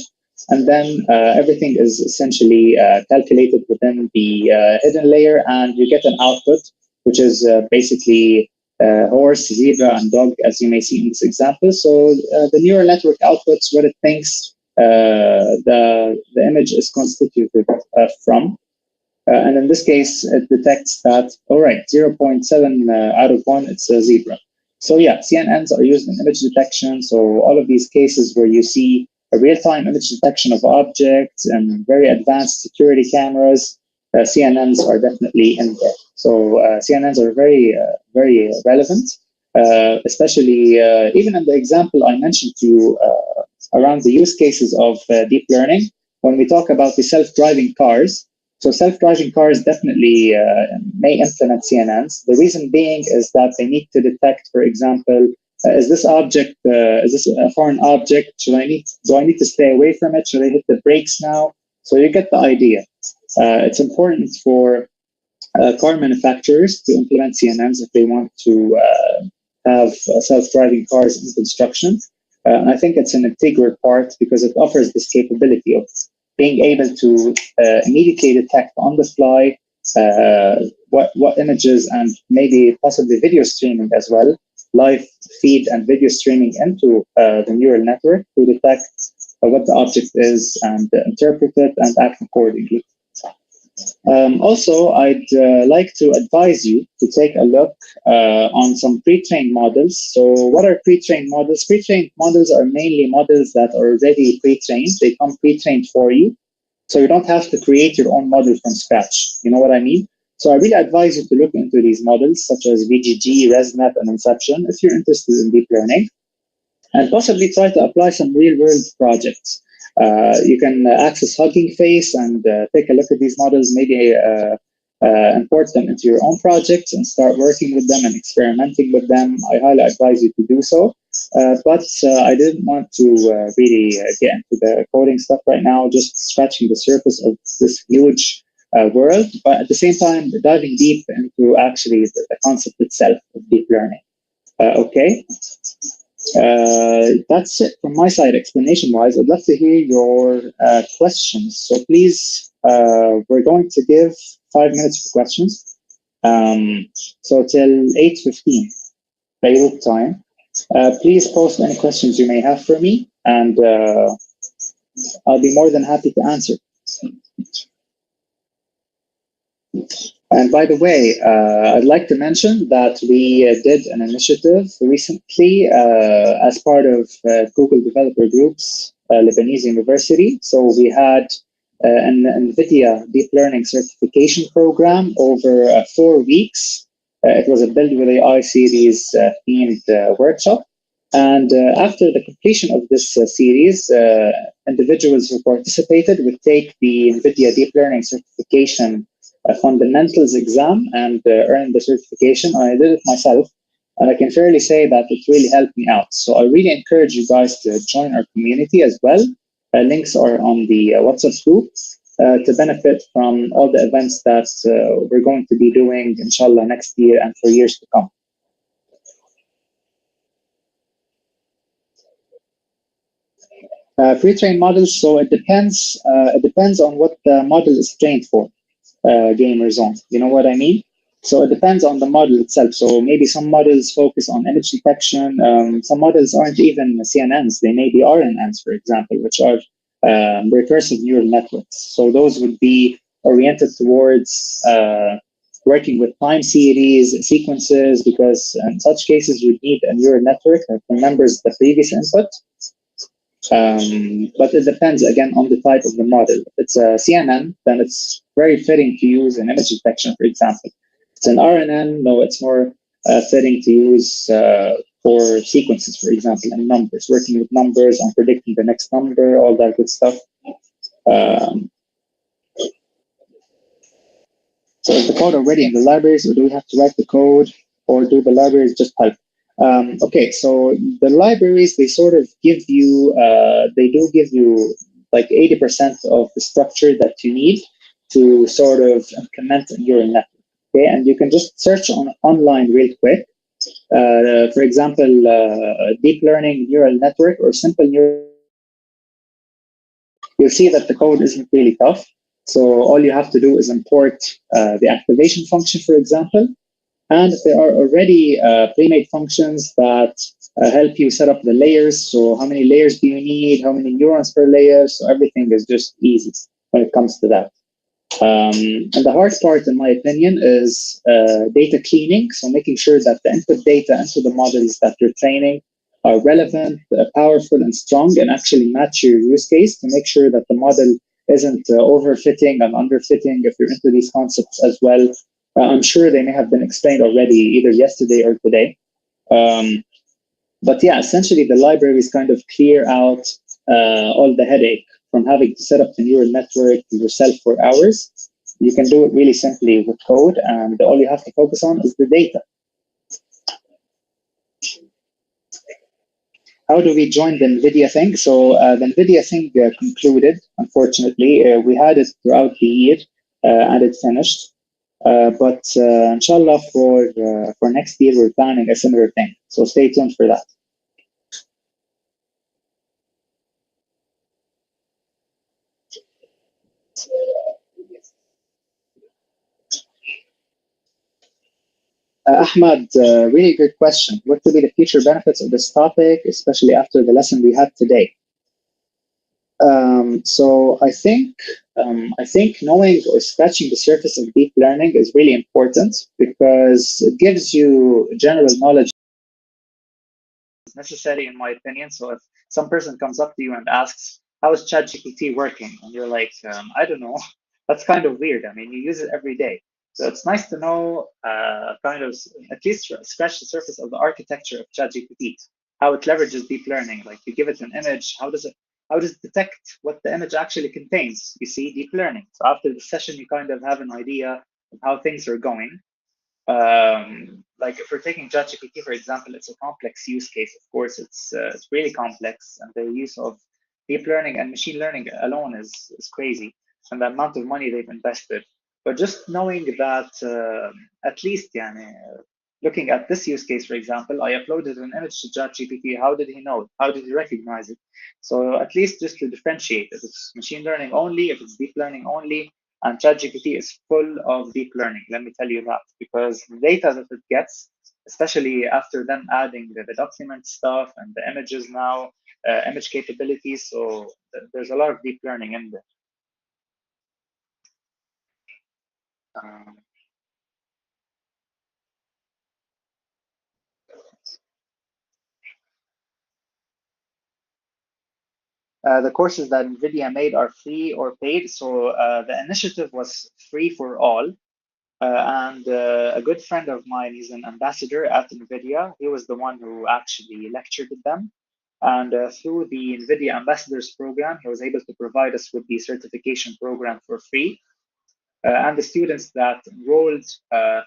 And then everything is essentially calculated within the hidden layer, and you get an output, which is basically horse, zebra, and dog, as you may see in this example. So the neural network outputs what it thinks the image is constituted from. And in this case, it detects that, all right, 0.7 out of 1, it's a zebra. So yeah, CNNs are used in image detection. So all of these cases where you see a real-time image detection of objects and very advanced security cameras, CNNs are definitely in there. So CNNs are very, very relevant, especially even in the example I mentioned to you around the use cases of deep learning. When we talk about the self-driving cars, so self-driving cars definitely may implement CNNs. The reason being is that they need to detect, for example, is this a foreign object? Do I need to stay away from it? Should I hit the brakes now? So you get the idea. It's important for car manufacturers to implement CNNs if they want to have self-driving cars in construction. And I think it's an integral part because it offers this capability of being able to immediately detect on the fly what images and maybe possibly video streaming as well, live feed and video streaming into the neural network to detect what the object is and interpret it and act accordingly. Also, I'd like to advise you to take a look on some pre-trained models. So what are pre-trained models? Pre-trained models are mainly models that are already pre-trained. They come pre-trained for you. So you don't have to create your own model from scratch. You know what I mean? So I really advise you to look into these models such as VGG, ResNet, and Inception if you're interested in deep learning, and possibly try to apply some real-world projects. You can access Hugging Face and take a look at these models, maybe import them into your own projects and start working with them and experimenting with them. I highly advise you to do so. But I didn't want to really get into the coding stuff right now, just scratching the surface of this huge world, but at the same time, diving deep into actually the concept itself of deep learning. Okay. That's it from my side, explanation-wise. I'd love to hear your questions. So please, we're going to give 5 minutes for questions. So till 8:15 Beirut time. Please post any questions you may have for me, and I'll be more than happy to answer. And by the way, I'd like to mention that we did an initiative recently as part of Google Developer Group's Lebanese University. So we had an NVIDIA Deep Learning certification program over 4 weeks. It was a Build with AI series themed workshop. And after the completion of this series, individuals who participated would take the NVIDIA Deep Learning certification a fundamentals exam and earn the certification. I did it myself, and I can fairly say that it really helped me out. So I really encourage you guys to join our community as well. Links are on the WhatsApp group to benefit from all the events that we're going to be doing, inshallah, next year and for years to come. Pre-trained models, so it depends. It depends on what the model is trained for. Gamer zone. You know what I mean? So it depends on the model itself. So maybe some models focus on image detection. Some models aren't even CNNs. They may be RNNs, for example, which are recursive neural networks. So those would be oriented towards working with time series, sequences, because in such cases you need a neural network that remembers the previous input. But it depends again on the type of the model. If it's a CNN, then it's very fitting to use in image detection, for example. If it's an RNN, no, it's more fitting to use for sequences, for example, and numbers, working with numbers and predicting the next number, all that good stuff. Um, so is the code already in the libraries, or do we have to write the code, or do the libraries just help? Okay, so the libraries, they sort of give you, they do give you like 80% of the structure that you need to sort of implement in your network. Okay, and you can just search on online real quick. For example, deep learning neural network or simple neural. You'll see that the code isn't really tough. So all you have to do is import the activation function, for example, and there are already pre-made functions that help you set up the layers. So how many layers do you need? How many neurons per layer? So everything is just easy when it comes to that. And the hard part, in my opinion, is data cleaning. So making sure that the input data into the models that you're training are relevant, powerful, and strong, and actually match your use case to make sure that the model isn't overfitting and underfitting if you're into these concepts as well. I'm sure they may have been explained already either yesterday or today. But yeah, essentially the libraries kind of clear out all the headache from having to set up the neural network yourself for hours. You can do it really simply with code, and all you have to focus on is the data. How do we join the NVIDIA thing? So the NVIDIA thing concluded, unfortunately. We had it throughout the year, and it finished. But inshallah, for next year, we're planning a similar thing. So stay tuned for that. Ahmad, really good question. What could be the future benefits of this topic, especially after the lesson we had today? So I think knowing or scratching the surface of deep learning is really important because it gives you general knowledge. Necessary, in my opinion. So if some person comes up to you and asks, "How is ChatGPT working?" and you're like, "I don't know," that's kind of weird. I mean, you use it every day. So it's nice to know, kind of at least scratch the surface of the architecture of ChatGPT, how it leverages deep learning. Like you give it an image, how does it detect what the image actually contains? You see, deep learning. So after the session, you kind of have an idea of how things are going. Like if we're taking ChatGPT, for example, it's a complex use case. Of course, it's really complex, and the use of deep learning and machine learning alone is crazy, and the amount of money they've invested. But just knowing that, at least, looking at this use case, for example, I uploaded an image to ChatGPT. How did he know? How did he recognize it? So at least just to differentiate, if it's machine learning only, if it's deep learning only, and ChatGPT is full of deep learning, let me tell you that, because the data that it gets, especially after them adding the document stuff and the images now, image capabilities, so there's a lot of deep learning in there. Um, the courses that NVIDIA made are free or paid. So the initiative was free for all. And a good friend of mine, he's an ambassador at NVIDIA. He was the one who actually lectured with them. And through the NVIDIA Ambassadors Program, he was able to provide us with the certification program for free. And the students that enrolled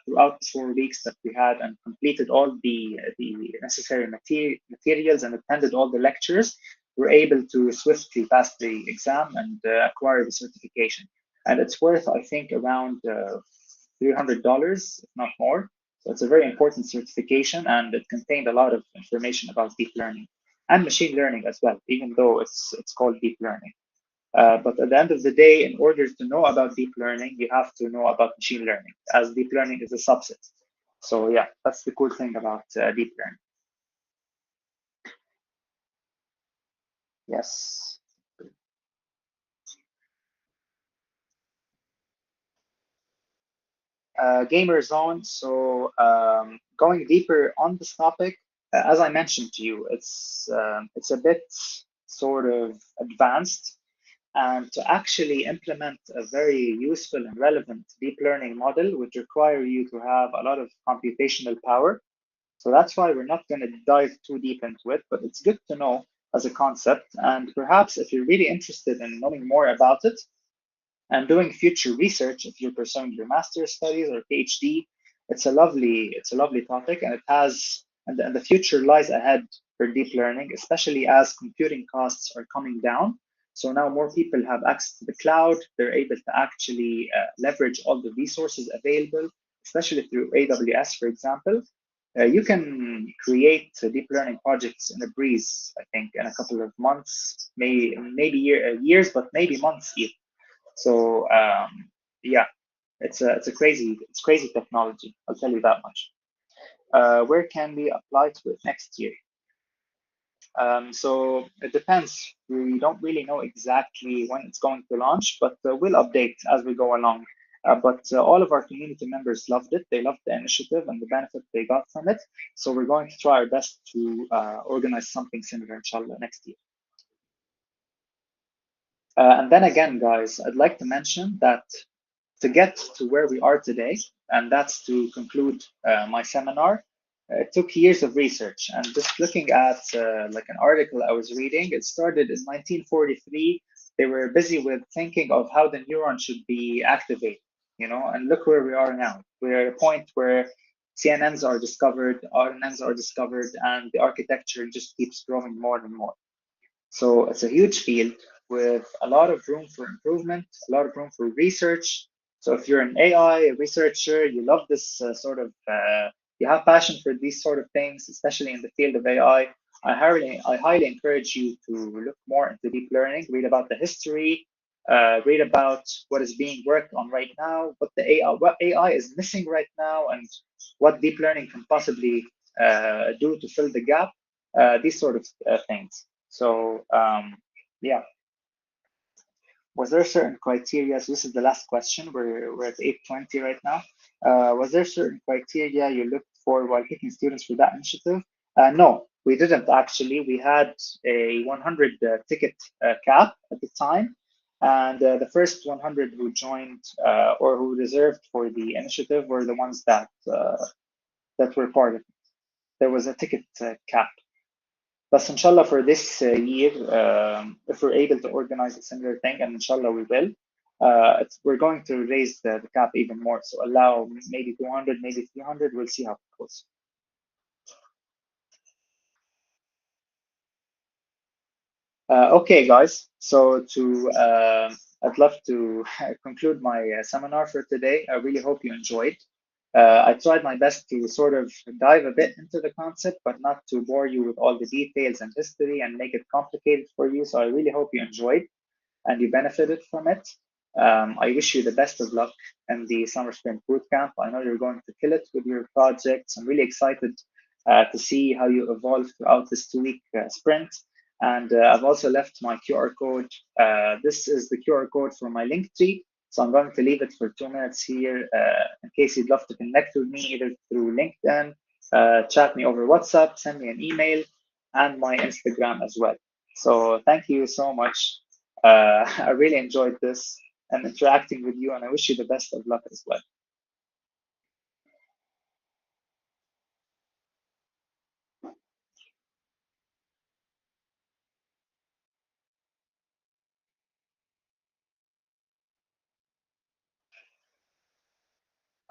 throughout the 4 weeks that we had and completed all the necessary materials and attended all the lectures were able to swiftly pass the exam and acquire the certification. And it's worth, I think, around $300, if not more. So it's a very important certification, and it contained a lot of information about deep learning and machine learning as well, even though it's called deep learning. But at the end of the day, in order to know about deep learning, you have to know about machine learning, as deep learning is a subset. So yeah, that's the cool thing about deep learning. Yes. Gamer zone. So going deeper on this topic, as I mentioned to you, it's a bit sort of advanced. And to actually implement a very useful and relevant deep learning model would require you to have a lot of computational power. So that's why we're not going to dive too deep into it, but it's good to know as a concept. And perhaps if you're really interested in knowing more about it and doing future research, if you're pursuing your master's studies or PhD, it's a lovely topic, and it has and the future lies ahead for deep learning, especially as computing costs are coming down. So now more people have access to the cloud. They're able to actually leverage all the resources available, especially through AWS, for example. You can create deep learning projects in a breeze, I think, in a couple of months, maybe years, but maybe months even. So yeah, it's crazy technology. I'll tell you that much. Where can we apply to it next year? So it depends. We don't really know exactly when it's going to launch, but we'll update as we go along. But all of our community members loved it. They loved the initiative and the benefit they got from it. So we're going to try our best to organize something similar, inshallah, next year. And then again, guys, I'd like to mention that to get to where we are today, and that's to conclude my seminar, it took years of research. And just looking at like an article I was reading, it started in 1943. They were busy with thinking of how the neuron should be activated, and look where we are now. We're at a point where CNNs are discovered, RNNs are discovered, and the architecture just keeps growing more and more. So it's a huge field with a lot of room for improvement, a lot of room for research. So if you're an AI researcher, you love this you have passion for these sort of things, especially in the field of AI, I highly encourage you to look more into deep learning, read about the history, read about what is being worked on right now, what AI is missing right now, and what deep learning can possibly do to fill the gap, these sort of things. So yeah, was there certain criteria? So this is the last question. We're at 8:20 right now. Was there certain criteria you looked for while picking students for that initiative? No, we didn't actually. We had a 100 ticket cap at the time, and the first 100 who joined or who reserved for the initiative were the ones that were part of it. There was a ticket cap. But inshallah, for this year, if we're able to organize a similar thing, and inshallah we will, we're going to raise the cap even more. So allow maybe 200, maybe 300. We'll see how it goes. Okay, guys. So I'd love to conclude my seminar for today. I really hope you enjoyed. I tried my best to sort of dive a bit into the concept, but not to bore you with all the details and history and make it complicated for you. So I really hope you enjoyed and you benefited from it. I wish you the best of luck in the Summer Sprint Bootcamp. I know you're going to kill it with your projects. I'm really excited to see how you evolve throughout this 2-week sprint. And I've also left my QR code. This is the QR code for my link tree. So I'm going to leave it for 2 minutes here in case you'd love to connect with me either through LinkedIn, chat me over WhatsApp, send me an email, and my Instagram as well. So thank you so much. I really enjoyed this and interacting with you, and I wish you the best of luck as well.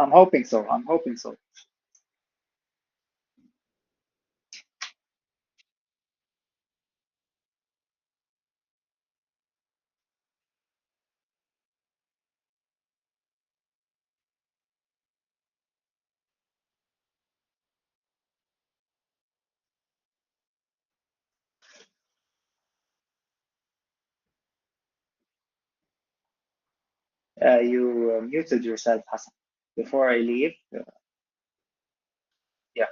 I'm hoping so. I'm hoping so. You muted yourself, Hassan. Before I leave, yeah.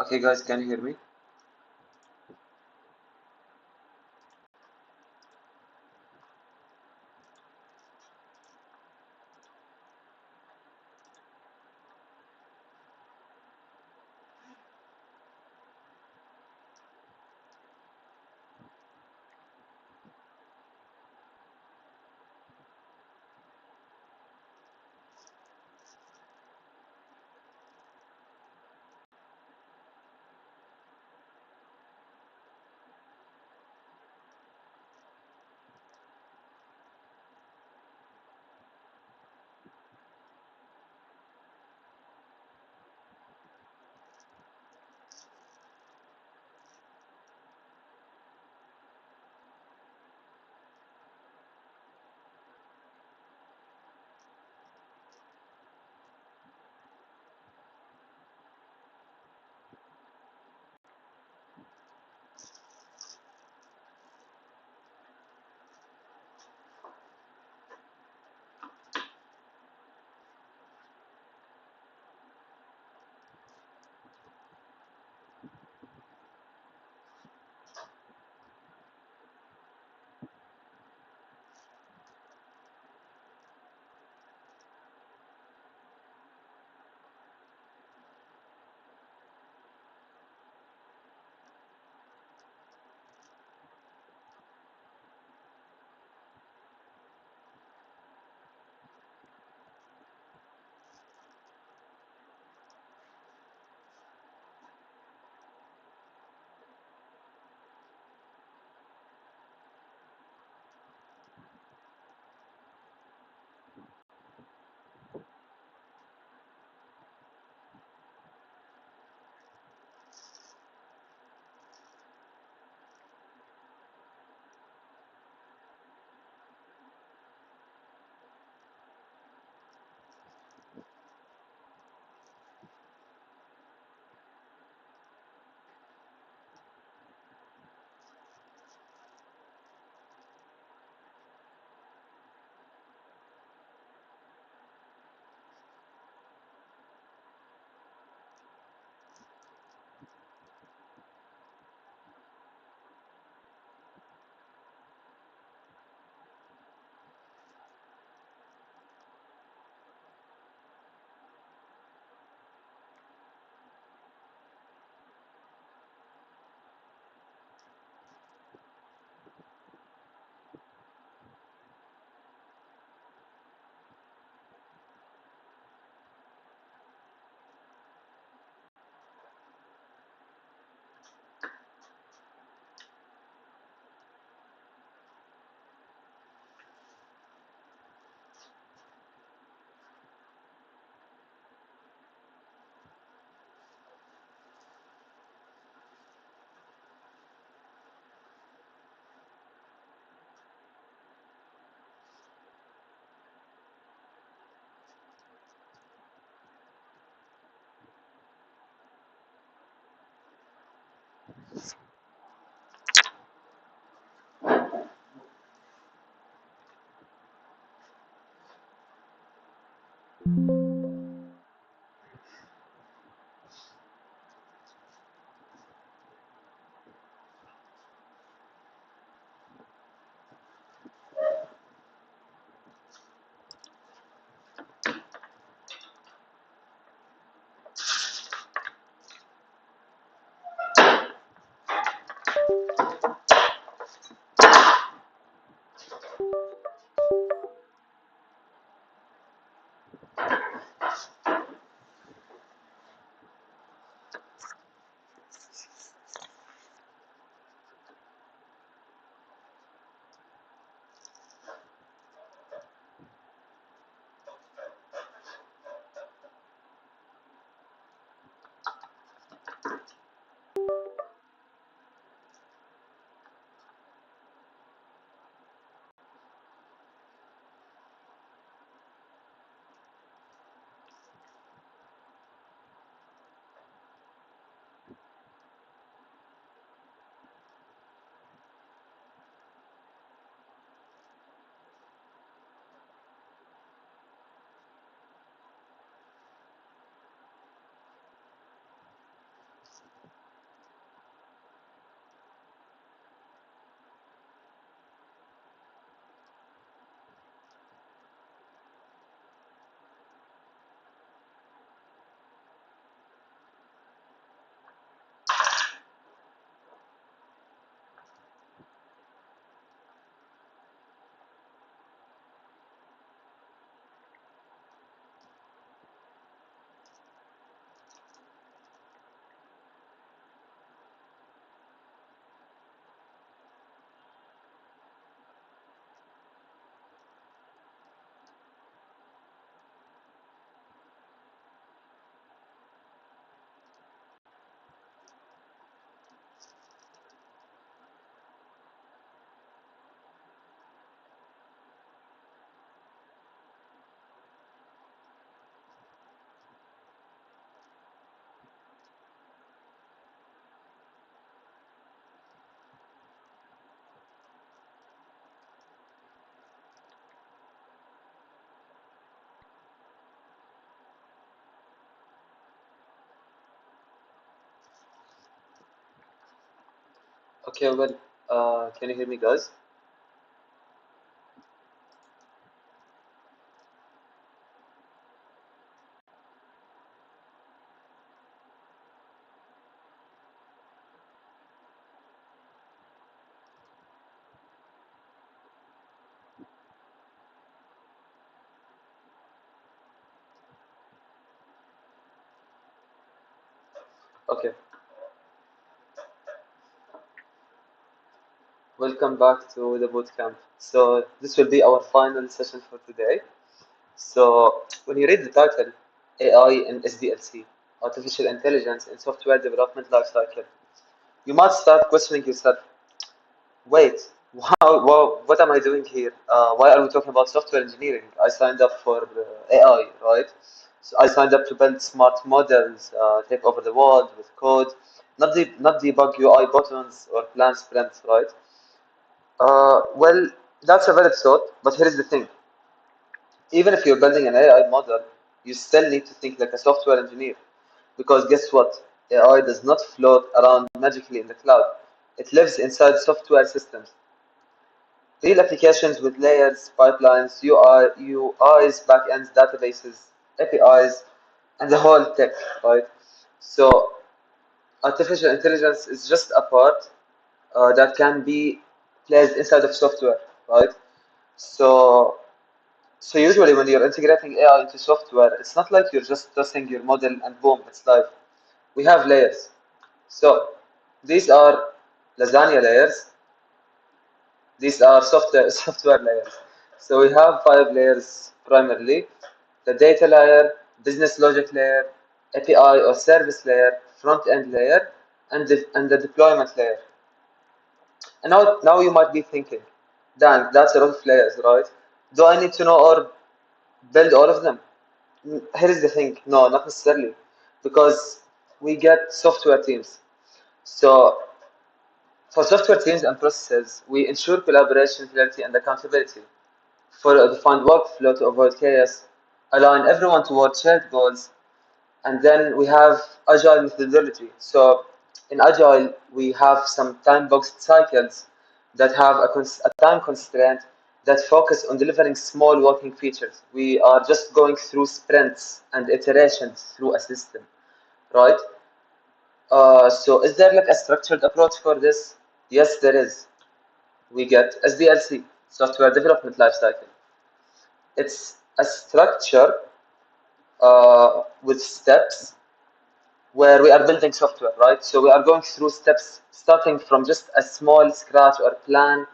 Okay, guys, can you hear me? Okay, well, can you hear me, guys? Okay, welcome back to the bootcamp. So this will be our final session for today. So when you read the title, AI and SDLC, Artificial Intelligence in Software Development Lifecycle, you might start questioning yourself, wait, what am I doing here? Why are we talking about software engineering? I signed up for AI, right? So I signed up to build smart models, take over the world with code, not debug UI buttons or plan sprints, right? Well, that's a valid thought, but here is the thing. Even if you're building an AI model, you still need to think like a software engineer. Because guess what? AI does not float around magically in the cloud. It lives inside software systems. Real applications with layers, pipelines, UIs, backends, databases, APIs, and the whole tech, right? So artificial intelligence is just a part that can be placed inside of software, right? So So usually when you're integrating AI into software, it's not like you're just tossing your model and boom, it's live. We have layers. So these are lasagna layers. These are software software layers. So we have five layers primarily: the data layer, business logic layer, API or service layer, front end layer, and the deployment layer. And now you might be thinking, Dan, that's a lot of layers, right? Do I need to know or build all of them? Here is the thing, no, not necessarily, because we get software teams. So for software teams and processes, we ensure collaboration, clarity, and accountability. For a defined workflow to avoid chaos, align everyone towards shared goals, and then we have agile methodology. So in agile, we have some time-boxed cycles that have a time constraint that focus on delivering small working features. We are just going through sprints and iterations through a system, right? So is there like a structured approach for this? Yes, there is. We get SDLC, Software Development Lifecycle. It's a structure with steps where we are building software, right? So we are going through steps starting from just a small scratch or plan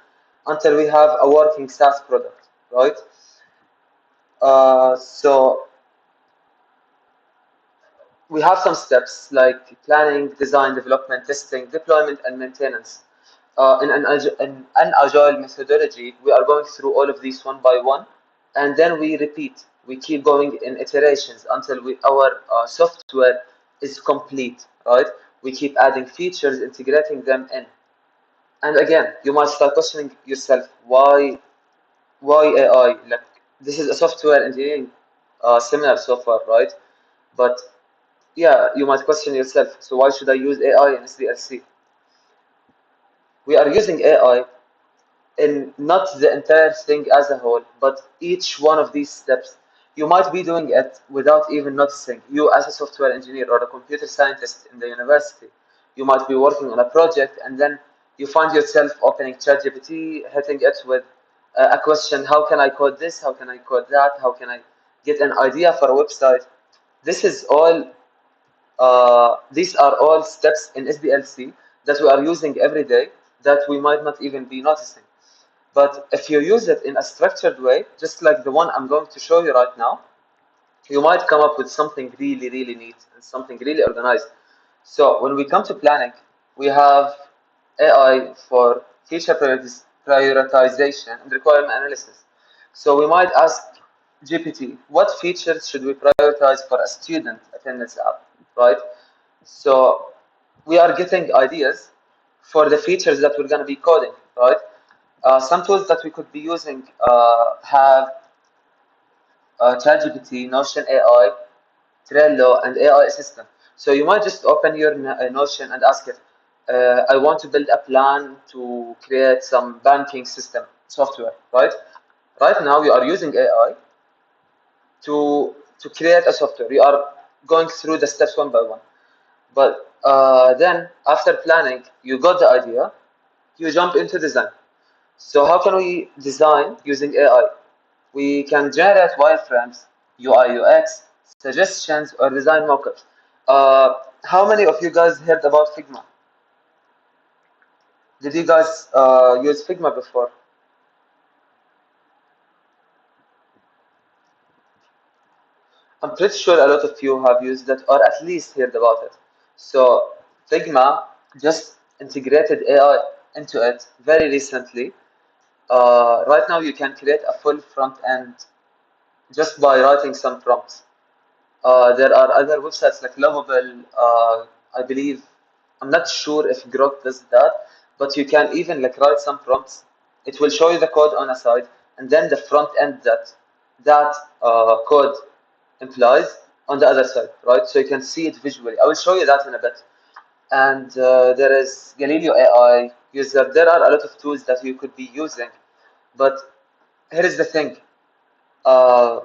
until we have a working SaaS product, right? So we have some steps like planning, design, development, testing, deployment, and maintenance. In an agile methodology, we are going through all of these one by one, and then we repeat. We keep going in iterations until our software is complete, right? We keep adding features, integrating them in. And again, you might start questioning yourself, why AI? Like, this is a software engineering seminar so far, right? But yeah, you might question yourself, so why should I use AI in SDLC? We are using AI in not the entire thing as a whole, but each one of these steps. You might be doing it without even noticing. You, as a software engineer or a computer scientist in the university, you might be working on a project and then you find yourself opening ChatGPT, hitting it with a question: how can I code this? How can I code that? How can I get an idea for a website? This is all these are all steps in SDLC that we are using every day that we might not even be noticing. But if you use it in a structured way, just like the one I'm going to show you right now, you might come up with something really, really neat and something really organized. So when we come to planning, we have AI for feature prioritization and requirement analysis. So we might ask GPT, what features should we prioritize for a student attendance app, right? So we are getting ideas for the features that we're going to be coding, right? Some tools that we could be using have ChatGPT, Notion AI, Trello, and AI Assistant. So you might just open your Notion and ask it, I want to build a plan to create some banking system software, right? Right now, you are using AI to create a software. You are going through the steps one by one. But then, after planning, you got the idea, you jump into design. So how can we design using AI? We can generate wireframes, UI, UX, suggestions, or design mockups. How many of you guys heard about Figma? Did you guys use Figma before? I'm pretty sure a lot of you have used it or at least heard about it. So Figma just integrated AI into it very recently. Right now, you can create a full front end just by writing some prompts. There are other websites like Lovable, I believe. I'm not sure if Grok does that, but you can even like write some prompts. It will show you the code on a side, and then the front end that code implies on the other side, right? So you can see it visually. I will show you that in a bit. And there is Galileo AI user. There are a lot of tools that you could be using, but here is the thing. Uh,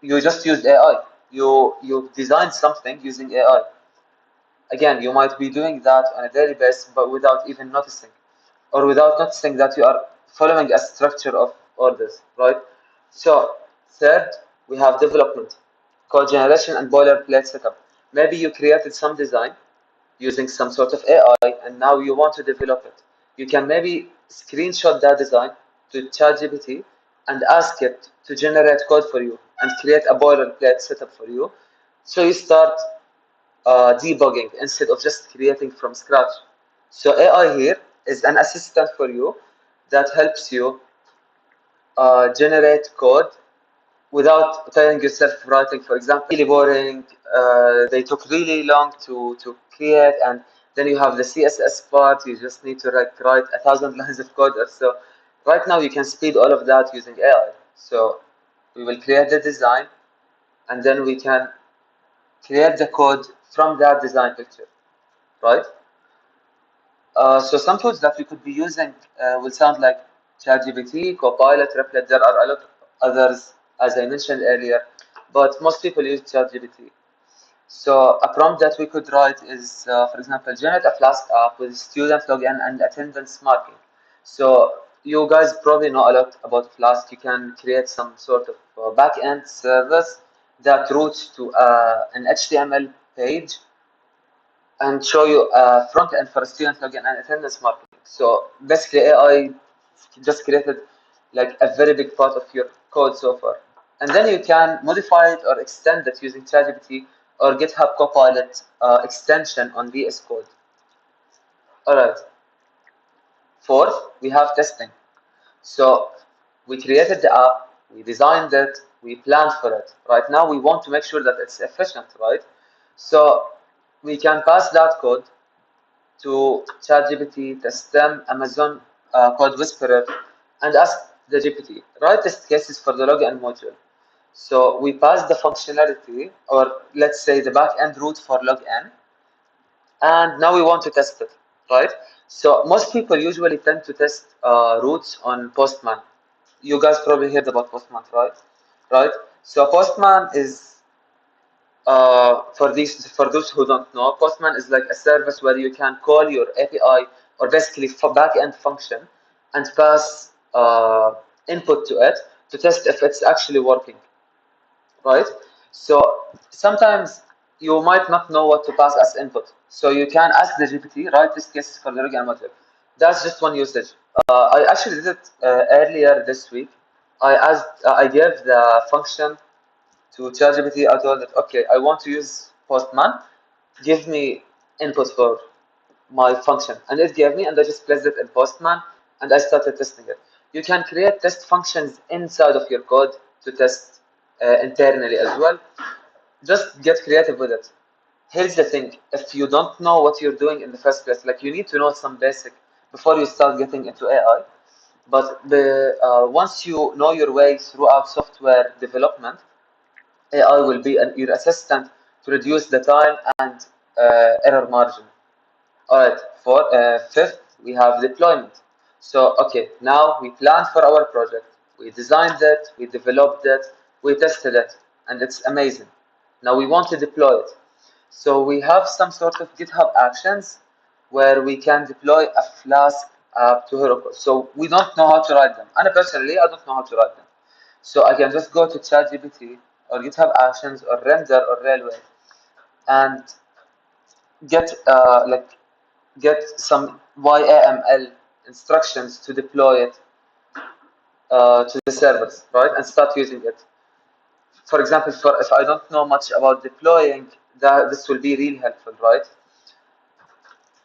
you just use AI. You design something using AI. Again, you might be doing that on a daily basis, but without even noticing, or without noticing that you are following a structure of orders, right? So, third, we have development, code generation, and boilerplate setup. Maybe you created some design using some sort of AI, and now you want to develop it. You can maybe screenshot that design to ChatGPT and ask it to generate code for you and create a boilerplate setup for you. So you start debugging instead of just creating from scratch. So AI here is an assistant for you that helps you generate code without tiring yourself writing, for example, really boring. They took really long to create, and then you have the CSS part. You just need to write 1,000 lines of code or so. Right now, you can speed all of that using AI. So we will create the design. and then we can create the code from that design picture, right? So some tools that we could be using will sound like ChatGPT, Copilot, Replit. There are a lot of others, as I mentioned earlier, but most people use ChatGPT. So a prompt that we could write is, for example, generate a Flask app with student login and attendance marking. So you guys probably know a lot about Flask. You can create some sort of back-end service that routes to an HTML page and show you a front end for student login and attendance marking. So basically, AI just created like a very big part of your code so far. And then you can modify it or extend it using ChatGPT or GitHub Copilot extension on VS Code. All right. Fourth, we have testing. So we created the app, we designed it, we planned for it. Right now, we want to make sure that it's efficient, right? So we can pass that code to ChatGPT, Testem, Amazon Code Whisperer, and ask the GPT, write test cases for the login module. So we pass the functionality, or let's say the backend route for login, and now we want to test it, right? So most people usually tend to test routes on Postman. You guys probably heard about Postman, right? Right. So Postman is for those who don't know, Postman is like a service where you can call your API or basically backend function and pass input to it to test if it's actually working, right? So sometimes you might not know what to pass as input, so you can ask the GPT write test cases for the Ruby module. That's just one usage. I actually did it earlier this week. I gave the function to ChatGPT. I told it, okay, I want to use Postman. Give me input for my function, and it gave me, and I just placed it in Postman, and I started testing it. You can create test functions inside of your code to test internally as well. Just get creative with it. Here's the thing: if you don't know what you're doing in the first place, like you need to know some basic before you start getting into AI. But once you know your way throughout software development, AI will be your assistant to reduce the time and error margin. All right, for fifth, we have deployment. So, okay, now we planned for our project, we designed it, we developed it, we tested it, and it's amazing. Now we want to deploy it. So we have some sort of GitHub actions where we can deploy a Flask app to Heroku. So we don't know how to write them. And personally, I don't know how to write them. So I can just go to ChatGPT or GitHub Actions or Render or Railway and get get some YAML instructions to deploy it to the servers, right, and start using it. For example, if I don't know much about deploying, this will be really helpful, right?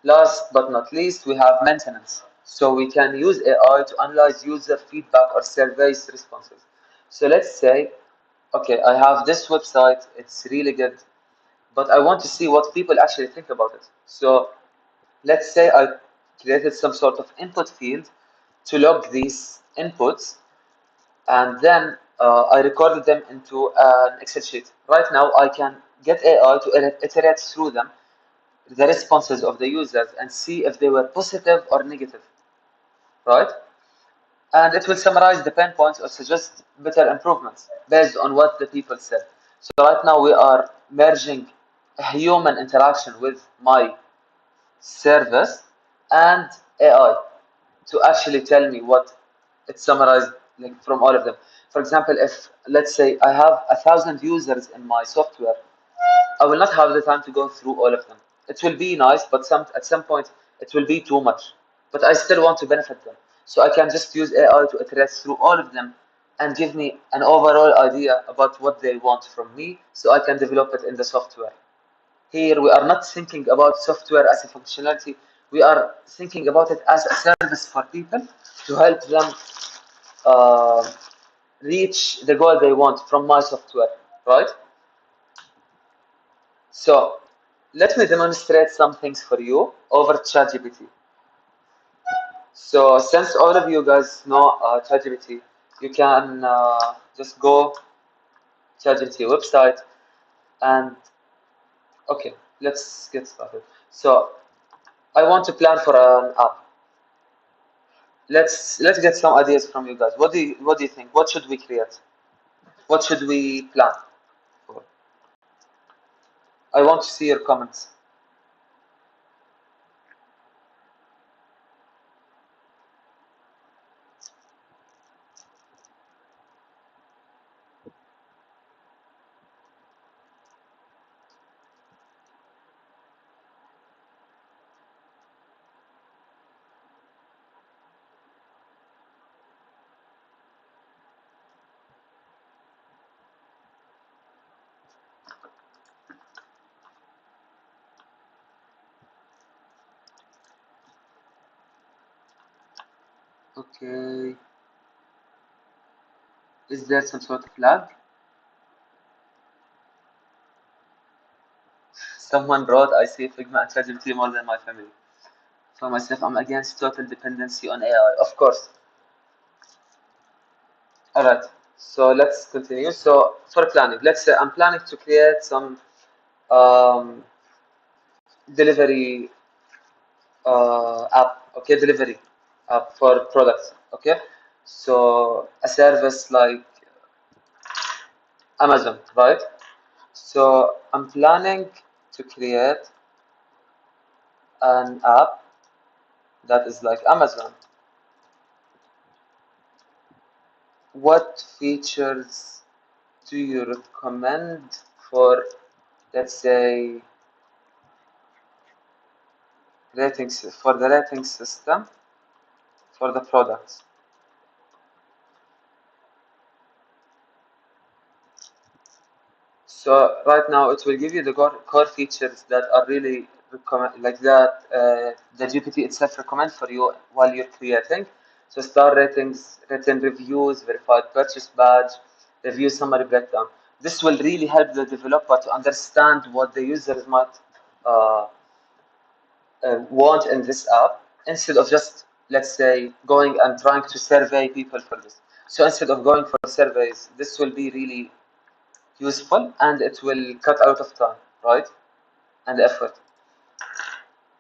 Last but not least, we have maintenance. So we can use AI to analyze user feedback or surveys responses. So let's say, okay, I have this website, it's really good, but I want to see what people actually think about it. So let's say I created some sort of input field to log these inputs, and then I recorded them into an Excel sheet. Right now, I can get AI to iterate through them, the responses of the users, and see if they were positive or negative, right? And it will summarize the pain points or suggest better improvements based on what the people said. So right now we are merging a human interaction with my service and AI to actually tell me what it summarized like from all of them. For example, if let's say I have 1,000 users in my software, I will not have the time to go through all of them. It will be nice, but at some point it will be too much. But I still want to benefit them. So I can just use AI to iterate through all of them and give me an overall idea about what they want from me so I can develop it in the software. Here we are not thinking about software as a functionality. We are thinking about it as a service for people to help them uh, reach the goal they want from my software, right? So let me demonstrate some things for you over ChatGPT. So since all of you guys know ChatGPT, you can just go ChatGPT website. And okay, let's get started. So I want to plan for an app. Let's get some ideas from you guys. What do you think? What should we create? What should we plan for? I want to see your comments. Okay, is there some sort of lag? Someone wrote, I see Figma and ChatGPT more than my family. For myself, I'm against total dependency on AI. Of course. All right. So let's continue. So for planning, let's say I'm planning to create some um, delivery app. Okay, delivery app for products. Okay. So a service like Amazon, right? So I'm planning to create an app that is like Amazon. What features do you recommend for, let's say, ratings for the rating system for the products? So right now it will give you the core features that are really recommend, like that the GPT itself recommend for you while you're creating. So star ratings, written reviews, verified purchase badge, review summary breakdown. This will really help the developer to understand what the users might uh, want in this app instead of just, let's say, going and trying to survey people for this. So instead of going for surveys, this will be really useful and it will cut out of time, right? And effort.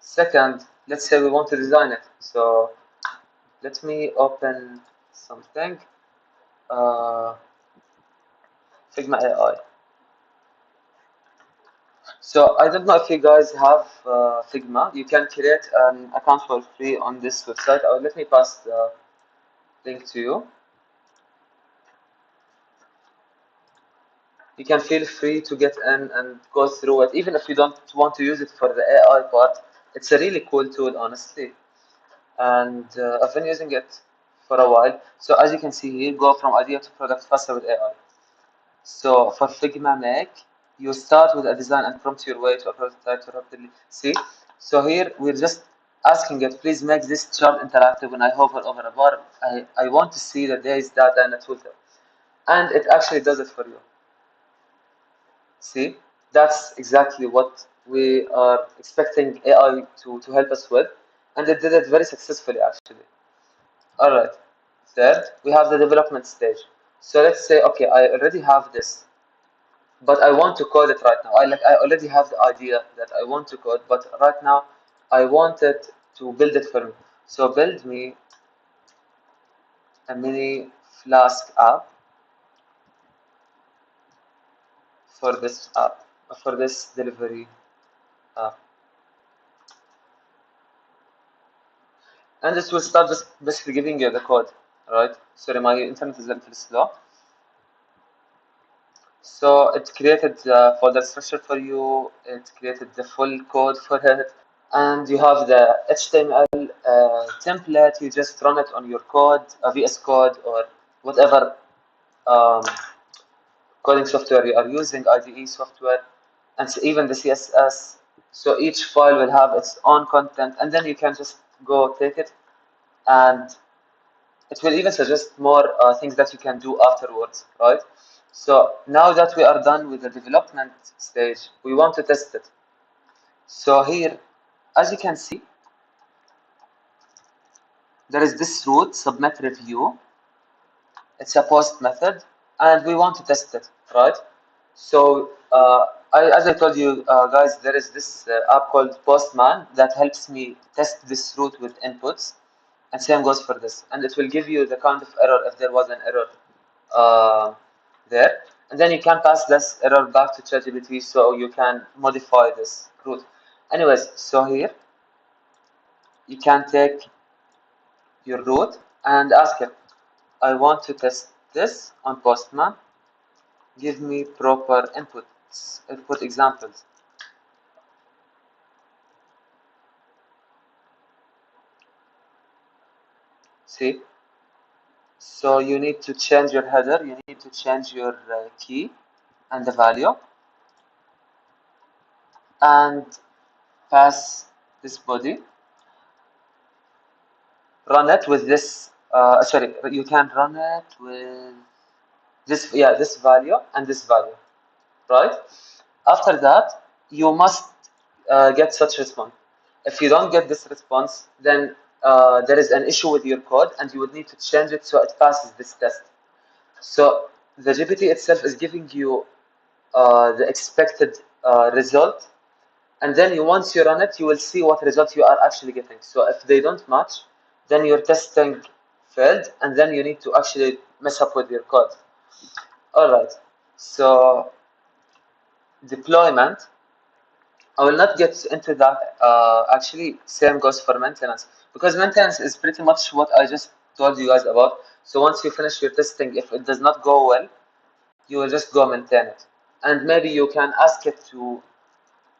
Second, let's say we want to design it. So let me open something. Uh, Figma AI. So I don't know if you guys have Figma. You can create an account for free on this website. Or let me pass the link to you. You can feel free to get in and go through it, even if you don't want to use it for the AI part. It's a really cool tool, honestly, and I've been using it for a while. So as you can see here, go from idea to product faster with AI. So for Figma Make, you start with a design and prompt your way to a prototype to rapidly see. So here we're just asking it, please make this chart interactive. When I hover over a bar, I want to see the day's data in a Twitter, and it actually does it for you. See, that's exactly what we are expecting AI to help us with, and it did it very successfully actually. All right. Third, we have the development stage. So let's say, okay, I already have this, but I want to code it right now. I already have the idea that I want to code, but right now I want it to build it for me. So build me a mini Flask app for this app, for this delivery app. And this will start just basically giving you the code, right? Sorry, my internet is a little slow. So it created the folder structure for you. It created the full code for it, and you have the HTML template. You just run it on your code, a VS Code or whatever um, coding software you are using, IDE software, and so even the CSS. So each file will have its own content, and then you can just go take it and it will even suggest more things that you can do afterwards, right? So now that we are done with the development stage, we want to test it. So here, as you can see, there is this route, submit review. It's a post method, and we want to test it. right? So as I told you guys, there is this app called Postman that helps me test this route with inputs, and same goes for this, and it will give you the kind of error if there was an error uh, there, and then you can pass this error back to ChatGPT so you can modify this route. Anyways, so here you can take your route and ask it, I want to test this on Postman. Give me proper input examples. See? So you need to change your header, you need to change your key and the value, and pass this body. Run it with this, sorry, you can run it with this, yeah, this value and this value, right? After that, you must get such response. If you don't get this response, then there is an issue with your code and you would need to change it so it passes this test. So the GPT itself is giving you the expected result, and then once you run it, you will see what result you are actually getting. So if they don't match, then your testing failed, and then you need to actually mess up with your code. All right. So deployment, I will not get into that. Actually, same goes for maintenance, because maintenance is pretty much what I just told you guys about. So once you finish your testing, if it does not go well, you will just go maintain it, and maybe you can ask it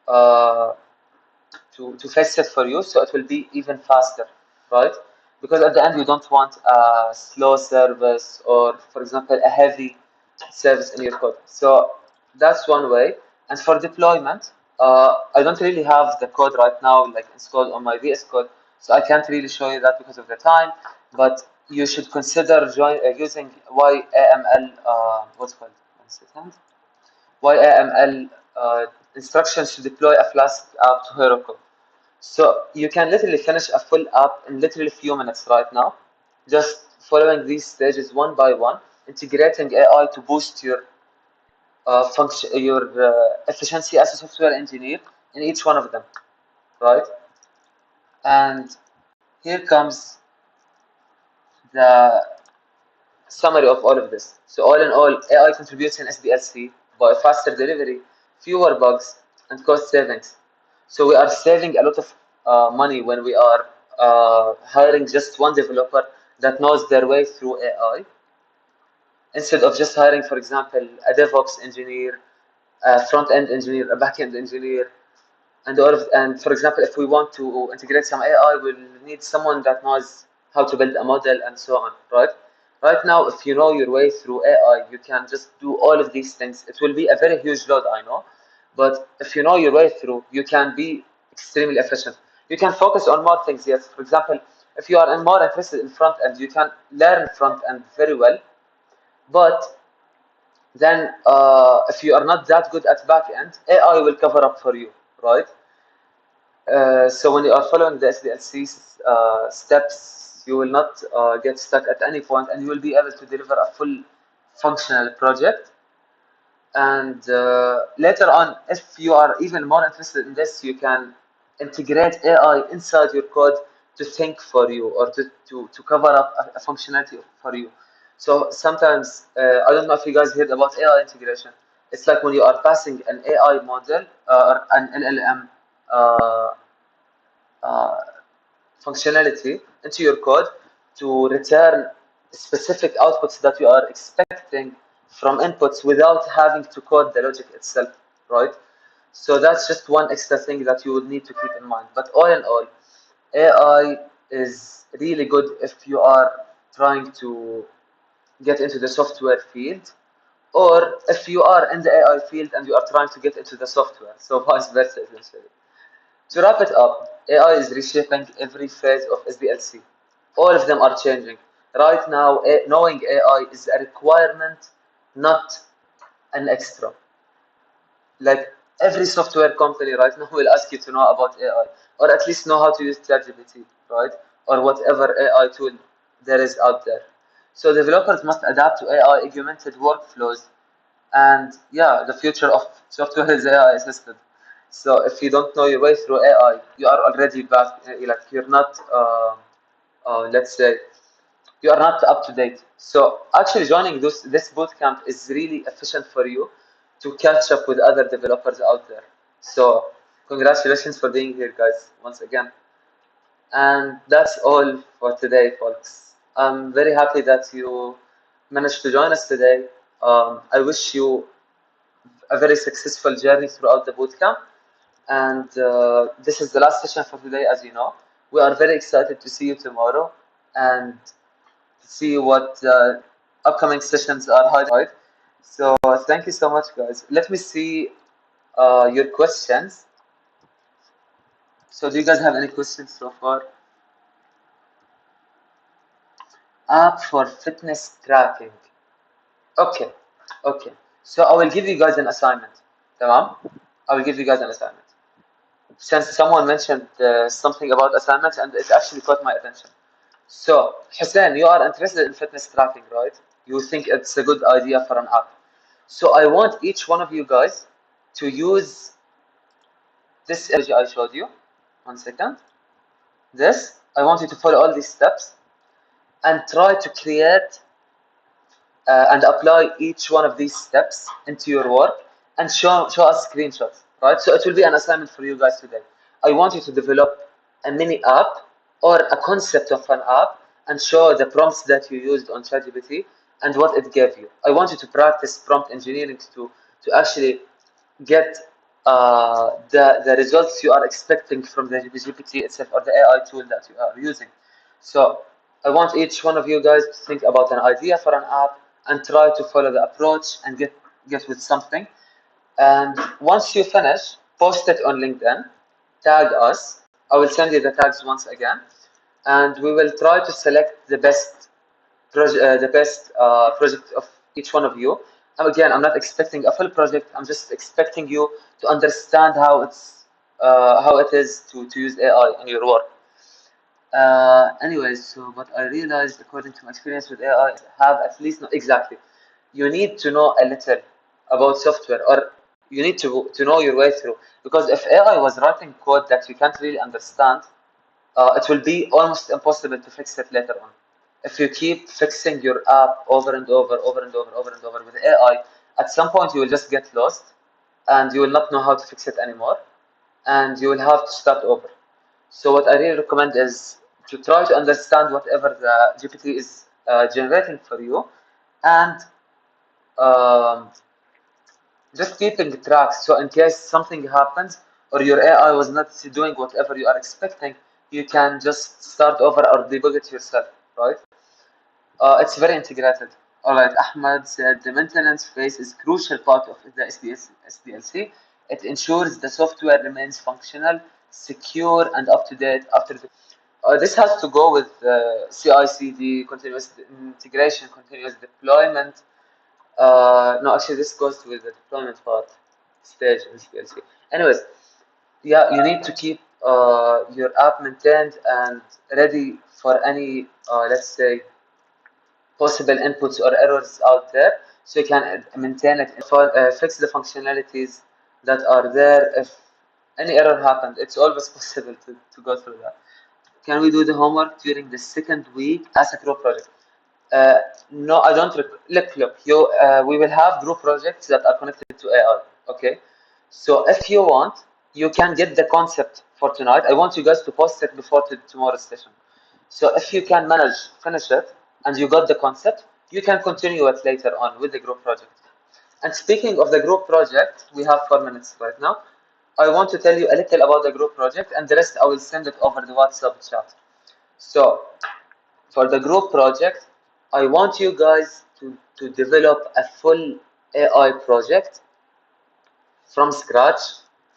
uh, to fix it for you, so it will be even faster, right? Because at the end, you don't want a slow service or, for example, a heavy service in your code. So that's one way. And for deployment, I don't really have the code right now, like installed on my VS Code, so I can't really show you that because of the time. But you should consider using YAML. What's it called? One second. YAML instructions to deploy a Flask app to Heroku. So you can literally finish a full app in literally a few minutes right now, just following these stages one by one, integrating AI to boost your function, your efficiency as a software engineer in each one of them, right? And here comes the summary of all of this. So all in all, AI contributes in SDLC by faster delivery, fewer bugs, and cost savings. So we are saving a lot of money when we are hiring just one developer that knows their way through AI, instead of just hiring, for example, a DevOps engineer, a front-end engineer, a back-end engineer, and for example, if we want to integrate some AI, we'll need someone that knows how to build a model and so on, right? Right now, if you know your way through AI, you can just do all of these things. It will be a very huge load, I know, but if you know your way through, you can be extremely efficient. You can focus on more things. Yes, for example, if you are more interested in front end, you can learn front end very well, but then if you are not that good at back end, AI will cover up for you, right? So when you are following the SDLC steps, you will not get stuck at any point, and you will be able to deliver a full functional project. And later on, if you are even more interested in this, you can integrate AI inside your code to think for you, or to cover up a functionality for you. So sometimes, I don't know if you guys heard about AI integration. It's like when you are passing an AI model or an LLM uh, uh, functionality into your code to return specific outputs that you are expecting from inputs without having to code the logic itself, right? So that's just one extra thing that you would need to keep in mind. But all in all, AI is really good if you are trying to get into the software field, or if you are in the AI field and you are trying to get into the software. So vice versa, essentially. To wrap it up, AI is reshaping every phase of SDLC. All of them are changing. Right now, knowing AI is a requirement, not an extra. Like every software company right now will ask you to know about AI, or at least know how to use ChatGPT, right? Or whatever AI tool there is out there. So developers must adapt to AI augmented workflows And yeah, the future of software is AI assisted. So if you don't know your way through AI, you are already back. Like you're not, let's say, you are not up to date. So actually joining this bootcamp is really efficient for you to catch up with other developers out there. So congratulations for being here, guys, once again. And that's all for today, folks. I'm very happy that you managed to join us today. I wish you a very successful journey throughout the bootcamp. And this is the last session for today, as you know. We are very excited to see you tomorrow and see what upcoming sessions are hiding. So thank you so much, guys. Let me see your questions. So do you guys have any questions so far? App for fitness tracking. Okay, okay. So I will give you guys an assignment. Tamam? I will give you guys an assignment. Since someone mentioned something about assignments and it actually caught my attention. So, Hussein, you are interested in fitness tracking, right? You think it's a good idea for an app. So I want each one of you guys to use this emoji I showed you. 1 second. This, I want you to follow all these steps and try to create and apply each one of these steps into your work and show us screenshots, right? So it will be an assignment for you guys today. I want you to develop a mini app or a concept of an app and show the prompts that you used on ChatGPT and what it gave you. I want you to practice prompt engineering to actually get the results you are expecting from the GPT itself or the AI tool that you are using. So I want each one of you guys to think about an idea for an app and try to follow the approach and get with something. And once you finish, post it on LinkedIn, tag us. I will send you the tags once again, and we will try to select the best project of each one of you. And again, I'm not expecting a full project. I'm just expecting you to understand how it is to use AI in your work. Anyways, so what I realized according to my experience with AI is have at least not exactly. You need to know a little about software, or you need to know your way through. Because if AI was writing code that you can't really understand, it will be almost impossible to fix it later on. If you keep fixing your app over and over, over and over, over and over with AI, at some point you will just get lost and you will not know how to fix it anymore and you will have to start over. So what I really recommend is to try to understand whatever the GPT is generating for you and um, just keeping track. So in case something happens or your AI was not doing whatever you are expecting, you can just start over or debug it yourself, right? It's very integrated. All right, Ahmed said the maintenance phase is crucial part of the SDLC. It ensures the software remains functional, secure, and up to date after the. This has to go with CI/CD, continuous integration, continuous deployment. No, actually, this goes with the deployment part stage in SDLC. Anyways, yeah, you need to keep your app maintained and ready for any, let's say, possible inputs or errors out there so you can maintain it fix the functionalities that are there if any error happened. It's always possible to go through that. Can we do the homework during the second week as a group project? uh, no, I don't look you we will have group projects that are connected to AI. Okay, so if you want, you can get the concept for tonight. I want you guys to post it before tomorrow's session. So if you can manage finish it and you got the concept, you can continue it later on with the group project. And speaking of the group project, we have 4 minutes right now. I want to tell you a little about the group project and the rest I will send it over the WhatsApp chat. So for the group project, I want you guys to develop a full AI project from scratch.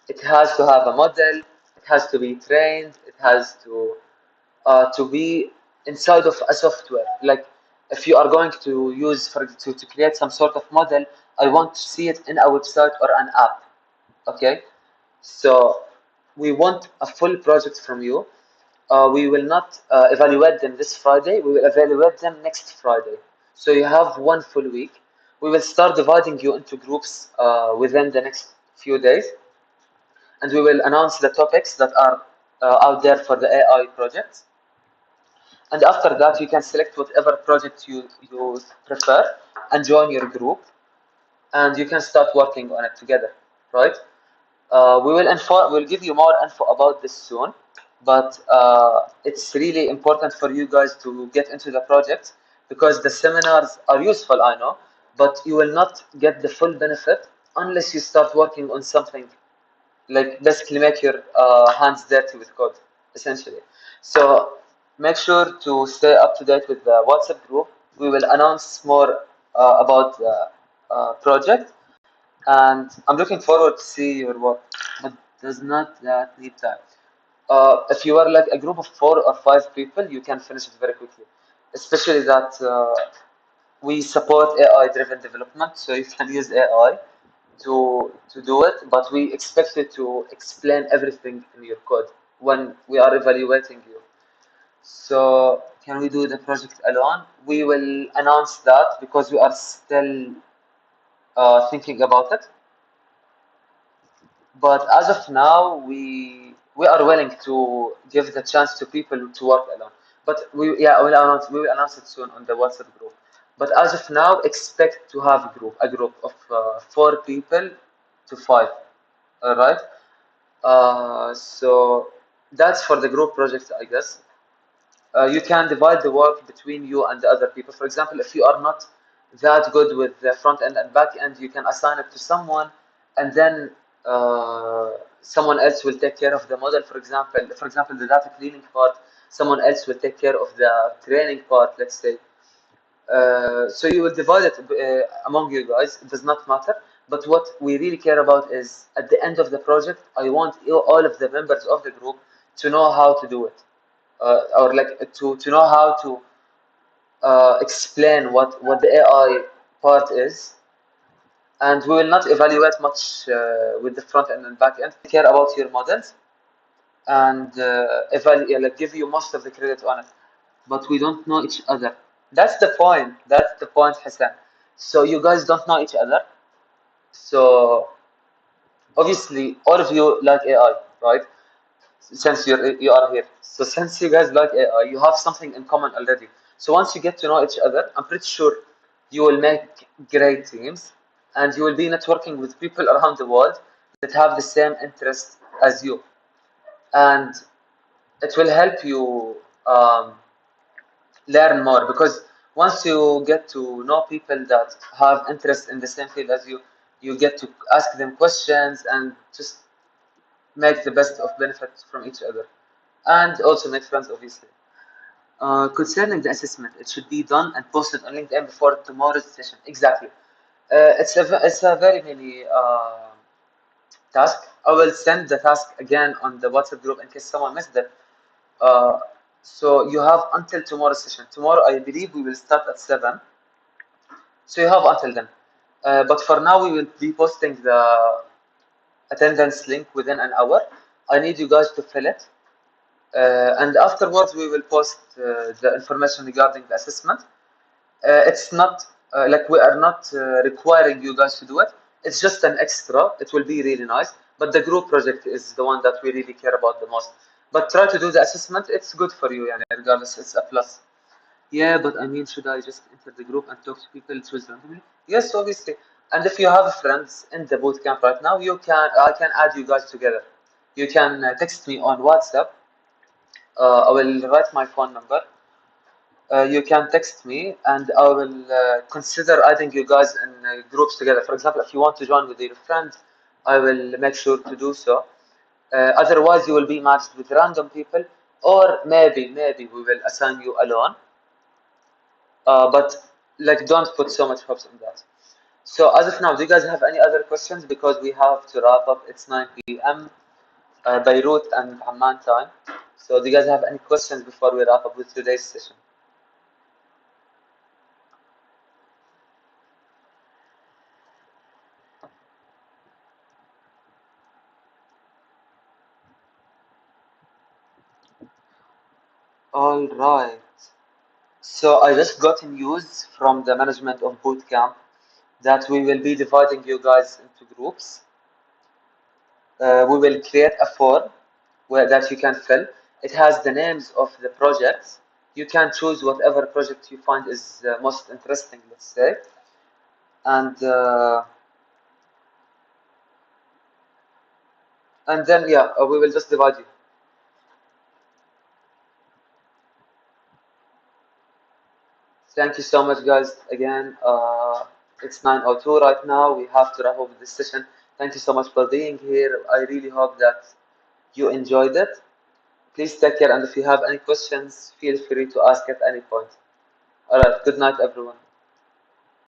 It has to have a model, it has to be trained, it has to be inside of a software. Like if you are going to use to create some sort of model, I want to see it in a website or an app. Okay, so we want a full project from you. We will not evaluate them this Friday. We will evaluate them next Friday. So you have one full week. We will start dividing you into groups within the next few days, and we will announce the topics that are out there for the AI projects. And after that, you can select whatever project you prefer and join your group, and you can start working on it together, right? We'll give you more info about this soon, but it's really important for you guys to get into the project because the seminars are useful, I know, but you will not get the full benefit unless you start working on something, like basically make your hands dirty with code, essentially. So make sure to stay up to date with the WhatsApp group. We will announce more about the project, and I'm looking forward to see your work. But does not that need time? If you are like a group of 4 or 5 people, you can finish it very quickly. Especially that we support AI-driven development, so you can use AI to do it. But we expect you to explain everything in your code when we are evaluating you. So can we do the project alone? We will announce that because we are still thinking about it. But as of now, we are willing to give the chance to people to work alone. But we will announce it soon on the WhatsApp group. But as of now, expect to have a group of 4 people to 5. All right. So that's for the group project, I guess. You can divide the work between you and the other people. For example, if you are not that good with the front end and back end, you can assign it to someone, and then someone else will take care of the model. For example, the data cleaning part, someone else will take care of the training part, let's say. So you will divide it among you guys. It does not matter. But what we really care about is at the end of the project, I want all of the members of the group to know how to do it, or like to know how to explain what the AI part is. And we will not evaluate much with the front end and back end. We care about your models and like give you most of the credit on it. But we don't know each other. That's the point. That's the point, Hassan. So you guys don't know each other. So obviously, all of you like AI, right? Since you are here. So since you guys like AI, you have something in common already. So once you get to know each other, I'm pretty sure you will make great teams, and you will be networking with people around the world that have the same interest as you, and it will help you learn more because once you get to know people that have interest in the same field as you get to ask them questions and just make the best of benefits from each other, and also make friends, obviously. Concerning the assessment, it should be done and posted on LinkedIn before tomorrow's session. Exactly. It's a very many task. I will send the task again on the WhatsApp group in case someone missed it. Uh, so you have until tomorrow's session. Tomorrow, I believe we will start at 7. So you have until then. But for now, we will be posting the attendance link within an hour. I need you guys to fill it. And afterwards, we will post the information regarding the assessment. It's not like we are not requiring you guys to do it. It's just an extra. It will be really nice. But the group project is the one that we really care about the most. But try to do the assessment. It's good for you, yani, regardless. It's a plus. Yeah, but I mean, should I just enter the group and talk to people choose randomly? Yes, obviously. And if you have friends in the bootcamp right now, I can add you guys together. You can text me on WhatsApp. I will write my phone number. You can text me, and I will consider adding you guys in groups together. For example, if you want to join with your friends, I will make sure to do so. Otherwise, you will be matched with random people, or maybe we will assign you alone. But like, don't put so much hopes on that. So as of now, do you guys have any other questions? Because we have to wrap up. It's 9 p.m. Beirut and Amman time. So do you guys have any questions before we wrap up with today's session? All right. So I just got news from the management of bootcamp that we will be dividing you guys into groups. We will create a form that you can fill. It has the names of the projects. You can choose whatever project you find is most interesting, let's say. And and then yeah, we will just divide you. Thank you so much, guys. Again, it's 9:02 right now. We have to wrap up this session. Thank you so much for being here. I really hope that you enjoyed it. Please take care, and if you have any questions, feel free to ask at any point. All right. Good night, everyone.